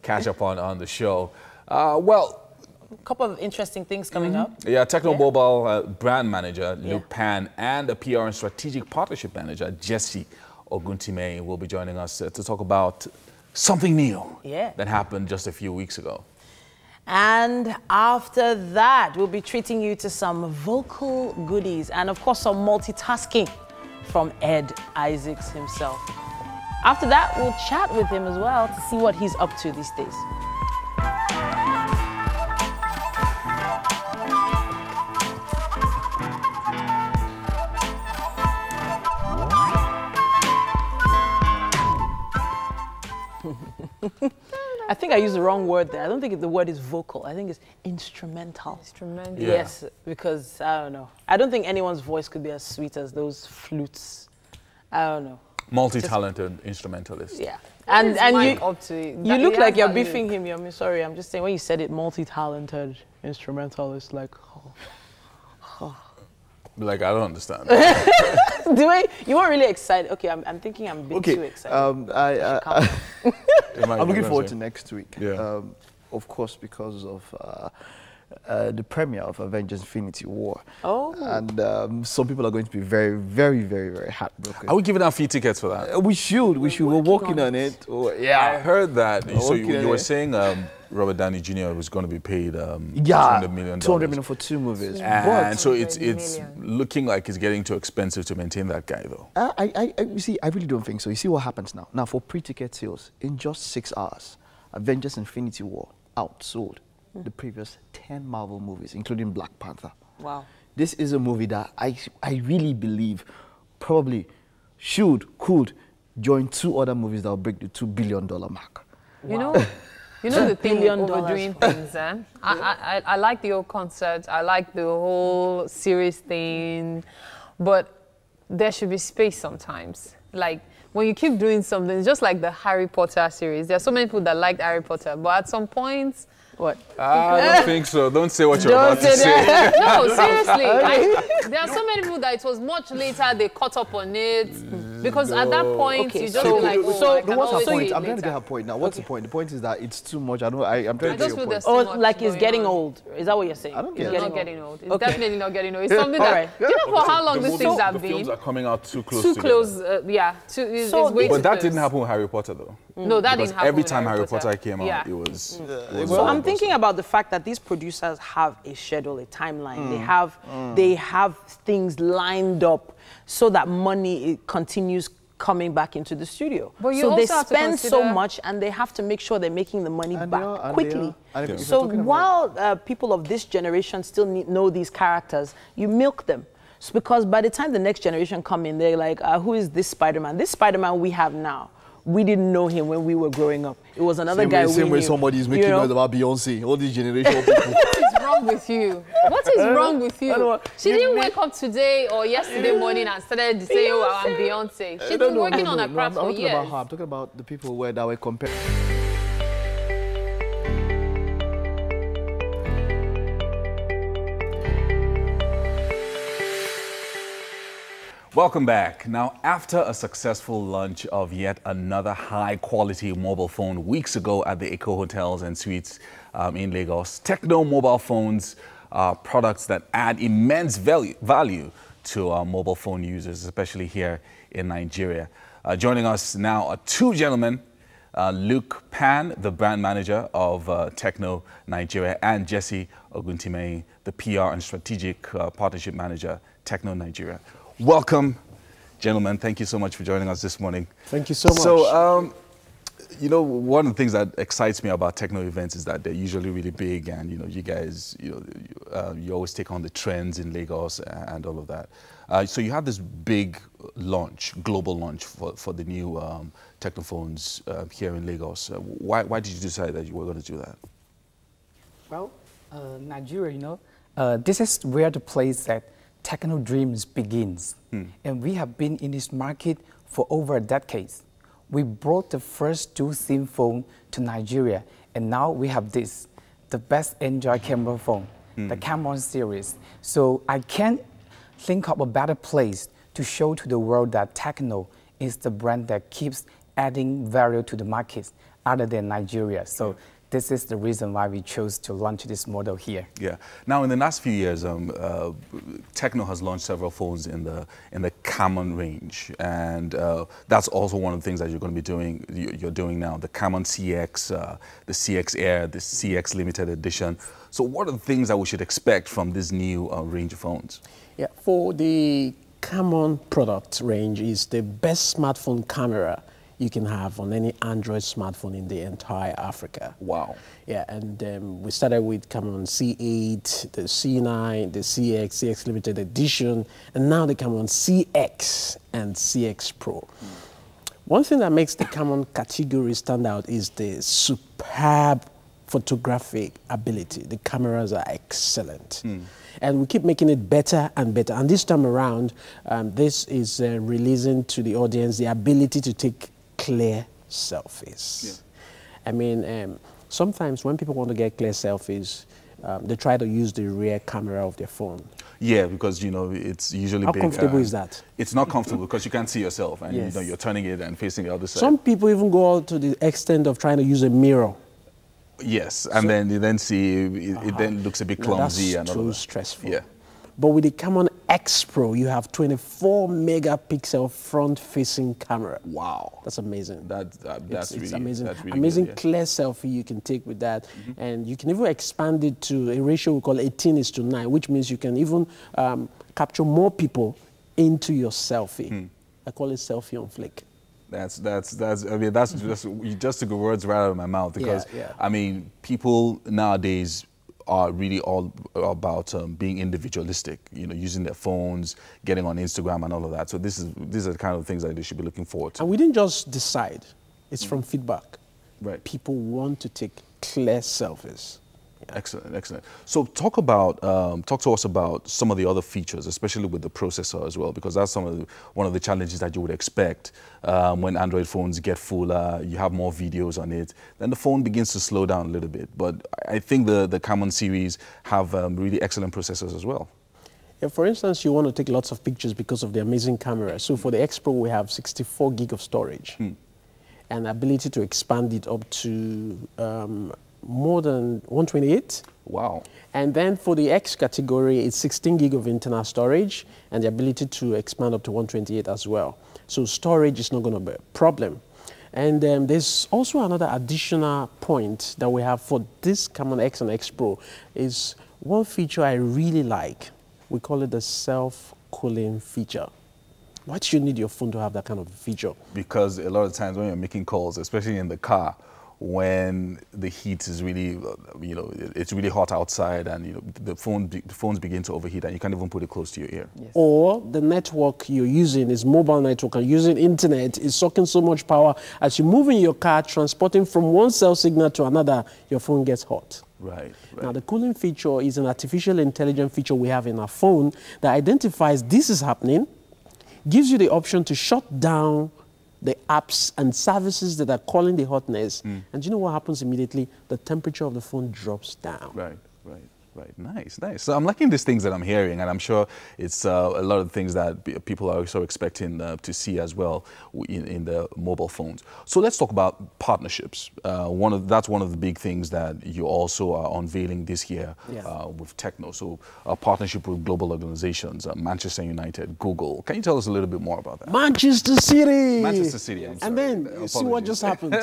catch up on the show. Well, a couple of interesting things coming up. Yeah, Technomobile brand manager Luke Pan and the PR and strategic partnership manager Jesse Oguntime will be joining us to talk about something new Yeah. that happened just a few weeks ago. And after that, we'll be treating you to some vocal goodies and, of course, some multitasking from Ed Isaacs himself. After that, we'll chat with him as well to see what he's up to these days. I think I used the wrong word there. I don't think the word is vocal. I think it's instrumental. Instrumental. Yeah. Yes, because I don't know. I don't think anyone's voice could be as sweet as those flutes. I don't know. Multi-talented instrumentalist. Yeah. What And is and Mike you up to? you That- look he like has you're that beefing look. him. I'm sorry. I'm just saying when you said it, multi-talented instrumentalist, like. Like, I don't understand. You weren't really excited. Okay, I'm thinking I'm a bit too excited. I'm looking forward to next week. Yeah. Of course, because of the premiere of Avengers: Infinity War. Oh. And some people are going to be very, very, very, very heartbroken. Are we giving out free tickets for that? We should. We're working on it. I heard that. So Working on you were it. saying Robert Downey Jr. was going to be paid $200 million. 200 million for 2 movies. And so it's 200 million. looking like it's getting too expensive to maintain that guy, though. You see, I really don't think so. You see what happens now. Now, for pre-ticket sales, in just 6 hours, Avengers: Infinity War outsold the previous 10 Marvel movies, including Black Panther. Wow. This is a movie that I really believe probably could join 2 other movies that will break the $2 billion mark. You know the thing with $1 billion. overdoing things, eh? I like the whole concept. I like the whole series thing, but there should be space sometimes. Like when you keep doing something, it's just like the Harry Potter series. There are so many people that like Harry Potter, but at some point, what? I don't think so. Don't say what you're Don't about to say say. that. no, seriously. There are so many people that it was much later they caught up on it because at that point Okay, you just so- feel like, So I can what's her always point? see it I'm trying to get later. her point now. What's the point? The point is that it's too much. I'm trying I to just get feel your there's point. too Oh, much like he's going getting on. old. Is that what you're saying? I don't He's get It's it. not getting old. It's Okay. definitely not getting old. It's something All that right. do you know for how long The these things have the films been? are coming out too close Too together. close, it's So way But too that close. didn't happen with Harry Potter, though. No, that Because didn't happen every with time Harry Potter came out, Yeah. it was... So I'm thinking about the fact that these producers have a schedule, a timeline. They have things lined up so that money continues coming back into the studio. But you so they also have to spend so consider- much and they have to make sure they're making the money And back they are, and quickly. they are. And if So you're talking while people of this generation still know these characters, you milk them. So because by the time the next generation come in, they're like, who is this Spider-Man? This Spider-Man we have now. We didn't know him when we were growing up. It was another guy we Same way knew. somebody is making noise about Beyonce. All these generational people. What is wrong with you? What is wrong with you? She didn't wake up today or yesterday morning and started saying, oh, I'm Beyonce. She's been working on her craft I'm for talking years. about her. I'm talking about the people that were compared. Welcome back. Now, after a successful launch of yet another high-quality mobile phone weeks ago at the Eco Hotels and Suites in Lagos, Techno mobile phones are products that add immense value to mobile phone users, especially here in Nigeria. Joining us now are 2 gentlemen, Luke Pan, the brand manager of Techno Nigeria, and Jesse Oguntime, the PR and strategic partnership manager, Techno Nigeria. Welcome, gentlemen. Thank you so much for joining us this morning. Thank you so much. So, you know, one of the things that excites me about Techno events is that they're usually really big, and you know, you guys, you always take on the trends in Lagos and all of that. So you have this big launch, global launch for the new Techno phones here in Lagos. Why did you decide that you were going to do that? Well, Nigeria, you know, this is where the place that Techno dreams begins. And we have been in this market for over a decade. We brought the first dual SIM phone to Nigeria, and now we have this, the best Android camera phone, the Camon series. So I can't think of a better place to show to the world that Techno is the brand that keeps adding value to the market other than Nigeria. So this is the reason why we chose to launch this model here. Yeah. Now, in the last few years, Tecno has launched several phones in the Camon range, and that's also one of the things that you're going to be doing. You're doing now the Camon CX, the CX Air, the CX Limited Edition. So, what are the things that we should expect from this new range of phones? Yeah, for the Camon product range, is the best smartphone camera you can have on any Android smartphone in the entire Africa. Wow. Yeah, and we started with Camon C8, the C9, the CX, CX Limited Edition, and now the Camon CX and CX Pro. One thing that makes the Camon category stand out is the superb photographic ability. The cameras are excellent. And we keep making it better and better. And this time around, this is releasing to the audience the ability to take clear selfies. Yeah. I mean, sometimes when people want to get clear selfies, they try to use the rear camera of their phone. Yeah, because, you know, it's usually How big. How comfortable is that? It's not comfortable because you can't see yourself, and yes. you know, you're turning it and facing the other side. Some people even go out to the extent of trying to use a mirror. Yes, and so, then you then see it then looks a bit clumsy. That's and all too that. stressful. Yeah. But with the Camon X Pro, you have 24 megapixel front-facing camera. Wow, that's amazing. That's it's really amazing. That's really amazing good, yeah. clear selfie you can take with that, and you can even expand it to a ratio we call 18:9, which means you can even capture more people into your selfie. I call it selfie on flick. That's I mean, that's you just took the words right out of my mouth, because yeah. I mean, people nowadays are really all about being individualistic, you know, using their phones, getting on Instagram and all of that. So these are the kind of things that they should be looking forward to. And we didn't just decide. It's from feedback. Right. People want to take clear selfies. Yeah. Excellent, excellent. So talk to us about some of the other features, especially with the processor as well, because that's one of the challenges that you would expect when Android phones get fuller, you have more videos on it, then the phone begins to slow down a little bit. But I think the Camon series have really excellent processors as well. Yeah, for instance, you want to take lots of pictures because of the amazing camera. So for the X Pro, we have 64 gig of storage and ability to expand it up to more than 128. Wow. And then for the X category, it's 16 gig of internal storage and the ability to expand up to 128 as well. So storage is not going to be a problem. And there's also another additional point that we have for this Camon X and X Pro is one feature I really like. We call it the self-cooling feature. Why do you need your phone to have that kind of feature? Because a lot of times when you're making calls, especially in the car, when the heat is really, you know, it's really hot outside, and you know the phones begin to overheat, and you can't even put it close to your ear. Yes. Or the network you're using is mobile network, and using internet is sucking so much power. As you move in your car, transporting from one cell signal to another, your phone gets hot. Right. Now, the cooling feature is an artificial intelligence feature we have in our phone that identifies this is happening, gives you the option to shut down the apps and services that are calling the hotness. And you know what happens immediately? The temperature of the phone drops down. Right. Nice. So I'm liking these things that I'm hearing, and I'm sure it's a lot of things that people are also expecting to see as well in the mobile phones. So let's talk about partnerships. That's one of the big things that you also are unveiling this year with Tecno. So a partnership with global organizations, Manchester United, Google. Can you tell us a little bit more about that? Manchester City! Manchester City, I'm sorry. And then, you see what just happened?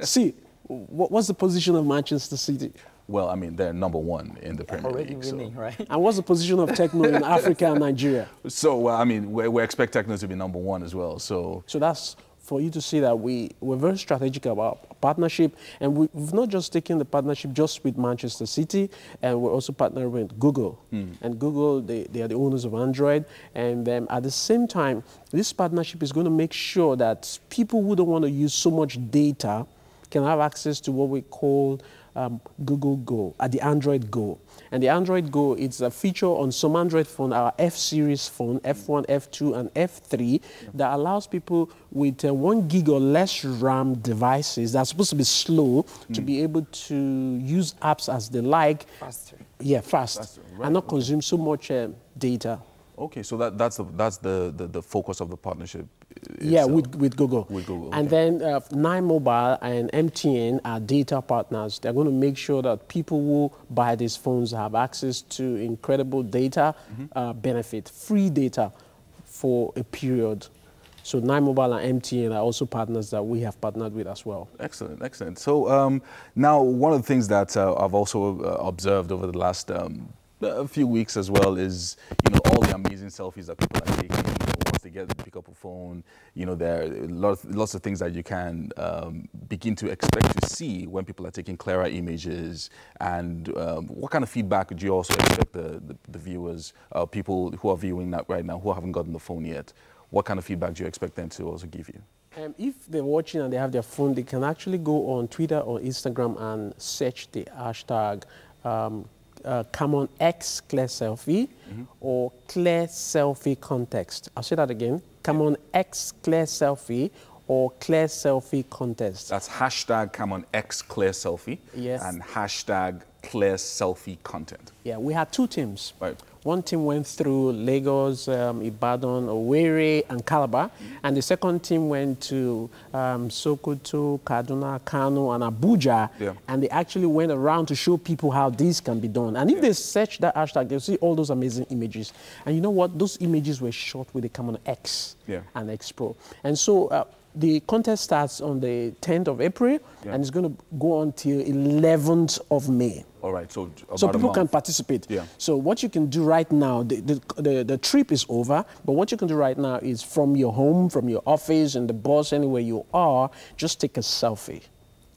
See, what's the position of Manchester City? Well, I mean, they're #1 in the Premier Already League. winning, right? And what's the position of Tecno in Africa and Nigeria? So, I mean, we expect Tecno to be #1 as well. So that's for you to see that we're very strategic about partnership, and we've not just taken the partnership just with Manchester City, and we're also partnering with Google. And Google, they are the owners of Android, and at the same time, this partnership is going to make sure that people who don't want to use so much data can have access to what we call Google Go, the Android Go. And the Android Go, it's a feature on some Android phone, our F-series phone, F1, F2, and F3, that allows people with 1 gig or less RAM devices that are supposed to be slow to be able to use apps as they like. Faster. Yeah, faster. Right. And not consume so much data. Okay, so that's the focus of the partnership Yeah, with Google. With Google. And then 9mobile and MTN are data partners. They're going to make sure that people who buy these phones have access to incredible data benefit, free data for a period. So 9mobile and MTN are also partners that we have partnered with as well. Excellent, excellent. So now one of the things that I've also observed over the last a few weeks as well is, all the amazing selfies that people are taking. Once they pick up a phone, there are lots of things that you can begin to expect to see when people are taking clearer images. And what kind of feedback do you also expect the viewers, people who are viewing that right now, who haven't gotten the phone yet? What kind of feedback do you expect them to also give you? If they're watching and they have their phone, they can actually go on Twitter or Instagram and search the hashtag Camon X Clear Selfie or Clear Selfie Contest. I'll say that again. Camon X Clear Selfie or Clear Selfie Contest. That's hashtag Camon X Clear Selfie. Yes. And hashtag Clear Selfie Content. Yeah, we had two teams. Right. One team went through Lagos, Ibadan, Owerri, and Calabar, and the second team went to Sokoto, Kaduna, Kano, and Abuja, and they actually went around to show people how this can be done. And if they search that hashtag, they'll see all those amazing images. And you know what? Those images were shot with the Camon X and X Pro. And so the contest starts on the 10th of April, and it's going to go on till 11th of May. All right, so people can participate. Yeah. So what you can do right now, the trip is over, but what you can do right now is from your home, from your office, in the bus, anywhere you are, just take a selfie.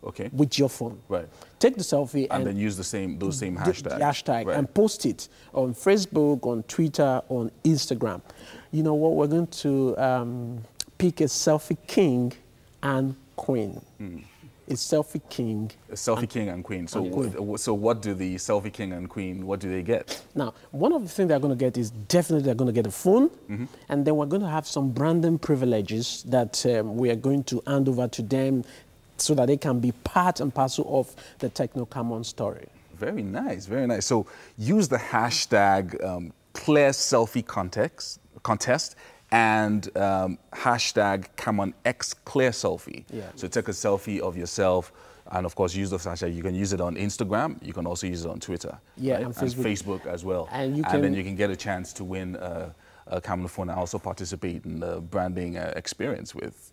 Okay. With your phone. Right. Take the selfie and then use those same hashtags. The hashtag and post it on Facebook, on Twitter, on Instagram. You know what? We're going to pick a selfie king and queen. A selfie king. A selfie king and queen. So, so what do the selfie king and queen, what do they get? Now, one of the things they're going to get is definitely they're going to get a phone, and then we're going to have some branding privileges that we are going to hand over to them so that they can be part and parcel of the Techno Camon story. Very nice, very nice. So use the hashtag Clear Selfie Contest and hashtag Camon X Clear Selfie. Yeah. So take a selfie of yourself, and of course use the hashtag. You can use it on Instagram. You can also use it on Twitter. Yeah, right? and Facebook as well. And then you can get a chance to win a Camon phone and also participate in the branding experience with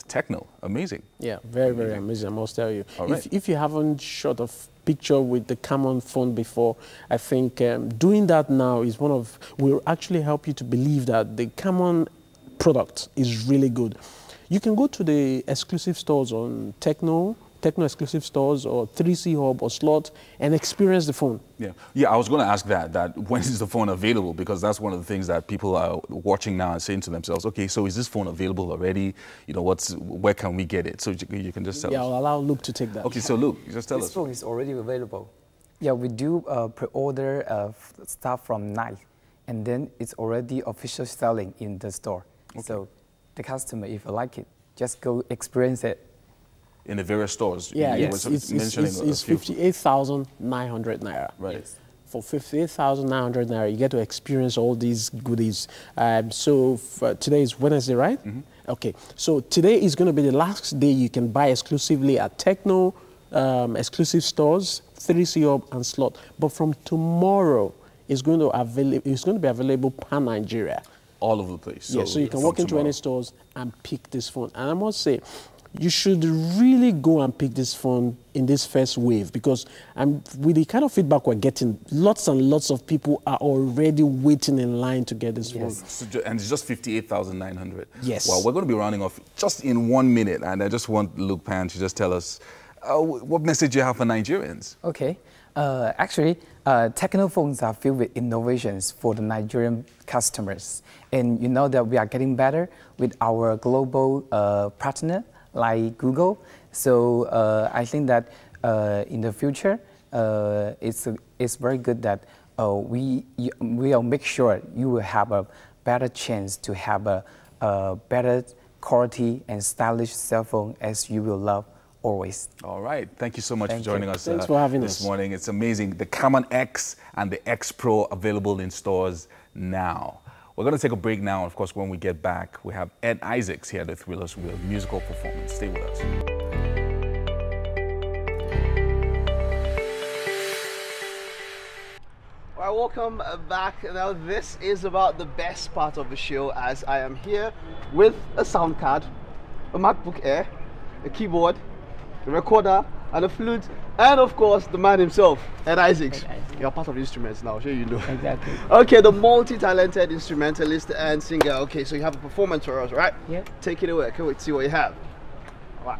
Techno. Amazing. Yeah, very, very amazing, I must tell you. All right. If you haven't shot a picture with the Camon phone before, I think doing that now is will actually help you to believe that the Camon product is really good. You can go to the exclusive stores on Techno exclusive stores or 3C Hub or Slot and experience the phone. Yeah, I was going to ask that when is the phone available? Because that's one of the things that people are watching now and saying to themselves, okay, so is this phone available already? You know, where can we get it? So you can just tell us. Yeah, I'll allow Luke to take that. Okay, so Luke, just tell us. This phone is already available. Yeah, we do pre-order stuff from 9, and then it's already official selling in the store. Okay. So the customer, if you like it, just go experience it. In the various stores? Yeah, it's 58,900 naira. Right. Yes. For 58,900 naira, you get to experience all these goodies. Today is Wednesday, right? Okay, so today is going to be the last day you can buy exclusively at Techno, exclusive stores, 3C Hub and Slot. But from tomorrow, it's going to be available pan-Nigeria. All over the place. Yeah, so you can walk into any stores and pick this phone. And I must say, you should really go and pick this phone in this first wave, because with the kind of feedback we're getting, lots and lots of people are already waiting in line to get this phone. So, and it's just 58,900. Yes. Well, we're going to be rounding off just in 1 minute, and I just want Luke Pan to just tell us what message you have for Nigerians. Okay. Actually, Techno phones are filled with innovations for the Nigerian customers. And you know that we are getting better with our global partner, like Google. So I think that in the future, it's very good that we'll make sure you will have a better chance to have a better quality and stylish cell phone as you will love always. All right. Thank you so much for joining us Thanks for having this us. morning. It's amazing. The Camon X and the X Pro available in stores now. We're going to take a break now. Of course, when we get back, we have Ed Isaacs here to thrill us with a musical performance. Stay with us. All right, welcome back. Now, this is about the best part of the show, as I am here with a sound card, a MacBook Air, a keyboard, a recorder, and a flute, and of course, the man himself, Ed Isaacs. You're part of the instruments now, sure you know. Exactly. Okay, the multi-talented instrumentalist and singer. Okay, so you have a performance for us, right? Yeah. Take it away. I can't wait to see what you have. All right.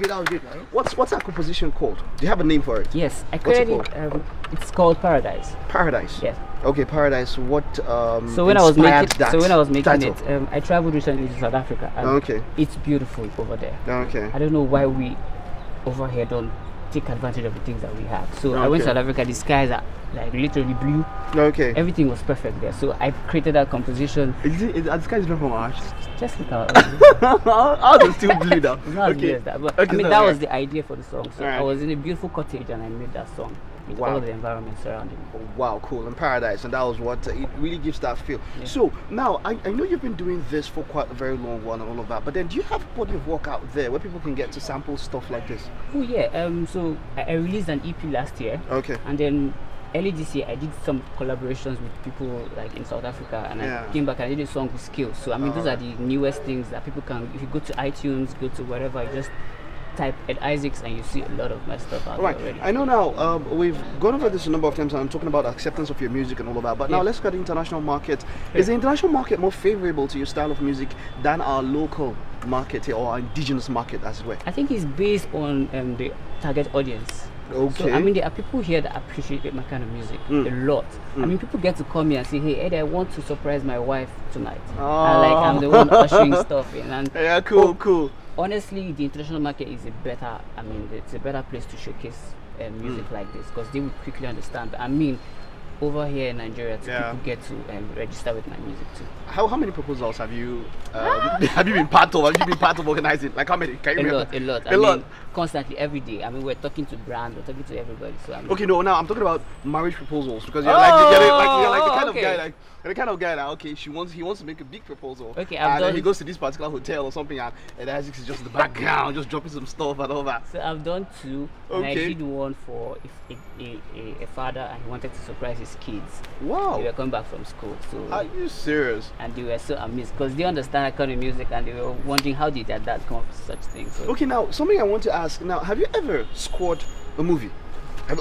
That was good. What's that composition called? Do you have a name for it? Yes, I What's it created called? It's called Paradise. Paradise. Yes. Okay, Paradise. What so when I was making title? it, I traveled recently to South Africa. And Okay. It's beautiful over there. Okay. I don't know why we over here don't take advantage of the things that we have. So I went to South Africa. The skies are like literally blue. Okay. Everything was perfect there. So I created that composition. Are the skies not from Mars? Just look out. Ours is still blue now. Not Okay. as that, but Okay, I mean so that yeah. was the idea for the song. So Alright. I was in a beautiful cottage and I made that song with Wow. all the environment surrounding me. Oh, wow, cool. And Paradise, and that was what it really gives that feel. Yeah. So now I know you've been doing this for quite a very long while and all of that, but then do you have a body of work out there where people can get to sample stuff like this? Oh yeah. So I released an EP last year. Okay. And then early this year I did some collaborations with people like in South Africa, and Yeah. I came back and I did a song with Skills. So I mean those are Alright. the newest things that people can, if you go to iTunes, go to wherever, you just type Ed Isaacs and you see a lot of my stuff out Right. there already. I know now, we've gone over this a number of times and I'm talking about acceptance of your music and all of that, but now let's look at the international market. Is the international market more favorable to your style of music than our local market here, or our indigenous market as it were? I think it's based on the target audience. Okay. So, I mean, there are people here that appreciate my kind of music a lot. I mean, people get to come here and say, hey, Ed, I want to surprise my wife tonight. And like, I'm the one ushering stuff in. And yeah, cool. Honestly, the international market is a better, I mean, it's a better place to showcase music like this because they will quickly understand. I mean, over here in Nigeria, people get to register with my music too. How many proposals have you have you been part of? Have you been part of organizing? Like how many? Can you remember? A lot. I mean, constantly, every day. I mean, we're talking to brands, we're talking to everybody. So I mean, okay, no, now I'm talking about marriage proposals because you're you're like the kind of guy like. The kind of guy that okay, he wants to make a big proposal. Okay, and then he goes to this particular hotel or something, and Isaac is just in the background, just dropping some stuff and all that. So I've done two. And I did one for a father, and he wanted to surprise his kids. Wow! They were coming back from school. So are you serious? And they were so amazed because they understand that kind of music, and they were wondering how did their dad come up with such things. So okay, now something I want to ask. Now, have you ever scored a movie?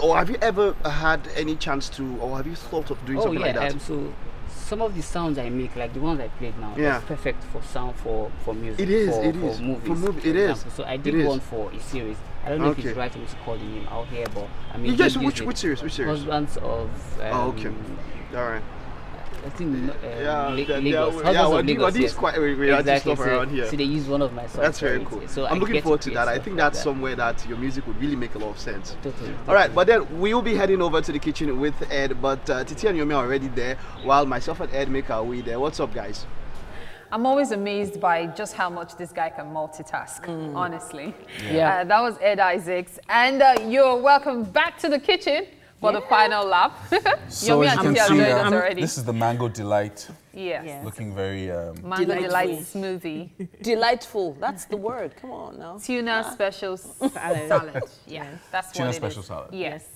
Or have you ever had any chance to, or have you thought of doing something like that? So some of the sounds I make, like the ones I played now, it's perfect for sound for music. It is. For movies. It is. So I did one for a series. I don't know if it's right to call the name out here, but I mean. Yes, which series? Which series? Husbands of. Okay. All right. I think Lagos. These quite reality stuff around here. So they use one of my songs. That's very cool. So I'm looking forward to that. I think that's somewhere that your music would really make a lot of sense. Totally. All right, but then we will be heading over to the kitchen with Ed, but Titi and Yomi are already there, while myself and Ed make our way there. What's up, guys? I'm always amazed by just how much this guy can multitask, honestly. Yeah. That was Ed Isaacs. And you're welcome back to the kitchen for the final lap. So as you can see, this is the Mango Delight. Yes. Looking very... Mango Delight smoothie. Delightful. That's the word. Come on now. Tuna special salad. Yeah, that's tuna what special it is. salad. Yes.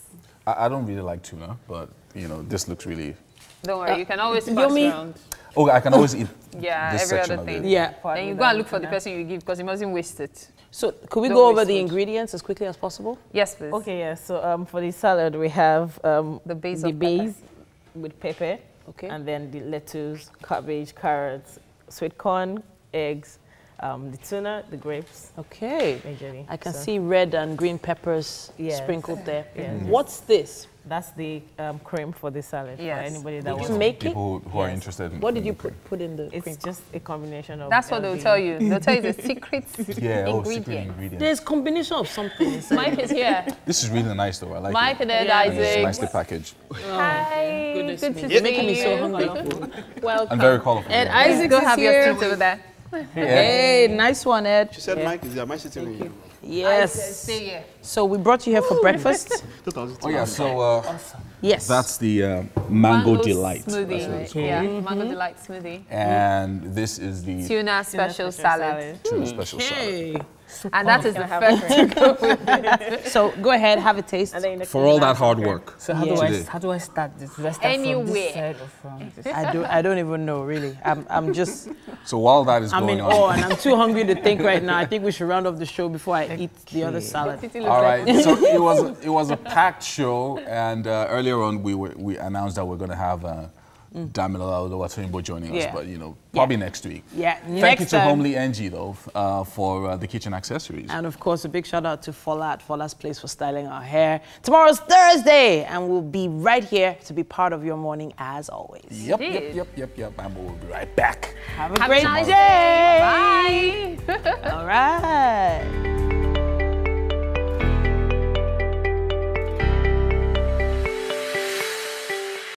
I don't really like tuna, but, you know, this looks really... Don't worry, you can always pass around. Oh, I can always eat every other thing. Yeah. Then you go and look for the person you give because you mustn't waste it. So could we go over the ingredients as quickly as possible? Yes, please. Okay, yeah. So for the salad, we have the base with pepper. Okay. And then the lettuce, cabbage, carrots, sweet corn, eggs, the tuna, the grapes. Okay. Majorly. I can see red and green peppers sprinkled there. Yes. What's this? That's the cream for the salad. Yes. For anybody that wants to make people who are interested in what did you put in the cream? It's just a combination of... That's what they'll tell you. They'll tell you the secret ingredient. Secret ingredient. There's a combination of something inside. Mike is here. This is really nice though. I like Mike it. and Ed Isaacs. It's nicely packaged. Hi. Good to see you. You're making me so hungry. Welcome. And very colorful. Ed Isaacs go is have here. your seat over there. Hey, nice one, Ed. She said Mike is there. Mike sitting with you. Yes. So we brought you here for breakfast. Oh yeah, so yes, that's the Mango Delight smoothie. Yeah, Mango Delight smoothie. And this is the tuna special salad. Tuna special salad. And that is the first to go with it. So go ahead, have a taste. For all that hard work. So how do I start this? Do I start from this side or from this? I don't even know really. I'm just. So while that is going on, I'm in awe and I'm too hungry to think right now. I think we should round off the show before I eat the other salad. All right. So it was a packed show, and earlier on we announced that we're going to have. Damilola Oluwatoyinbo joining us, but you know, probably next week. Yeah, Thank you to Homely NG though for the kitchen accessories. And of course, a big shout out to Fola at Fola's Place for styling our hair. Tomorrow's Thursday, and we'll be right here to be part of your morning as always. Yep. And we'll be right back. Have a great day. Bye. All right.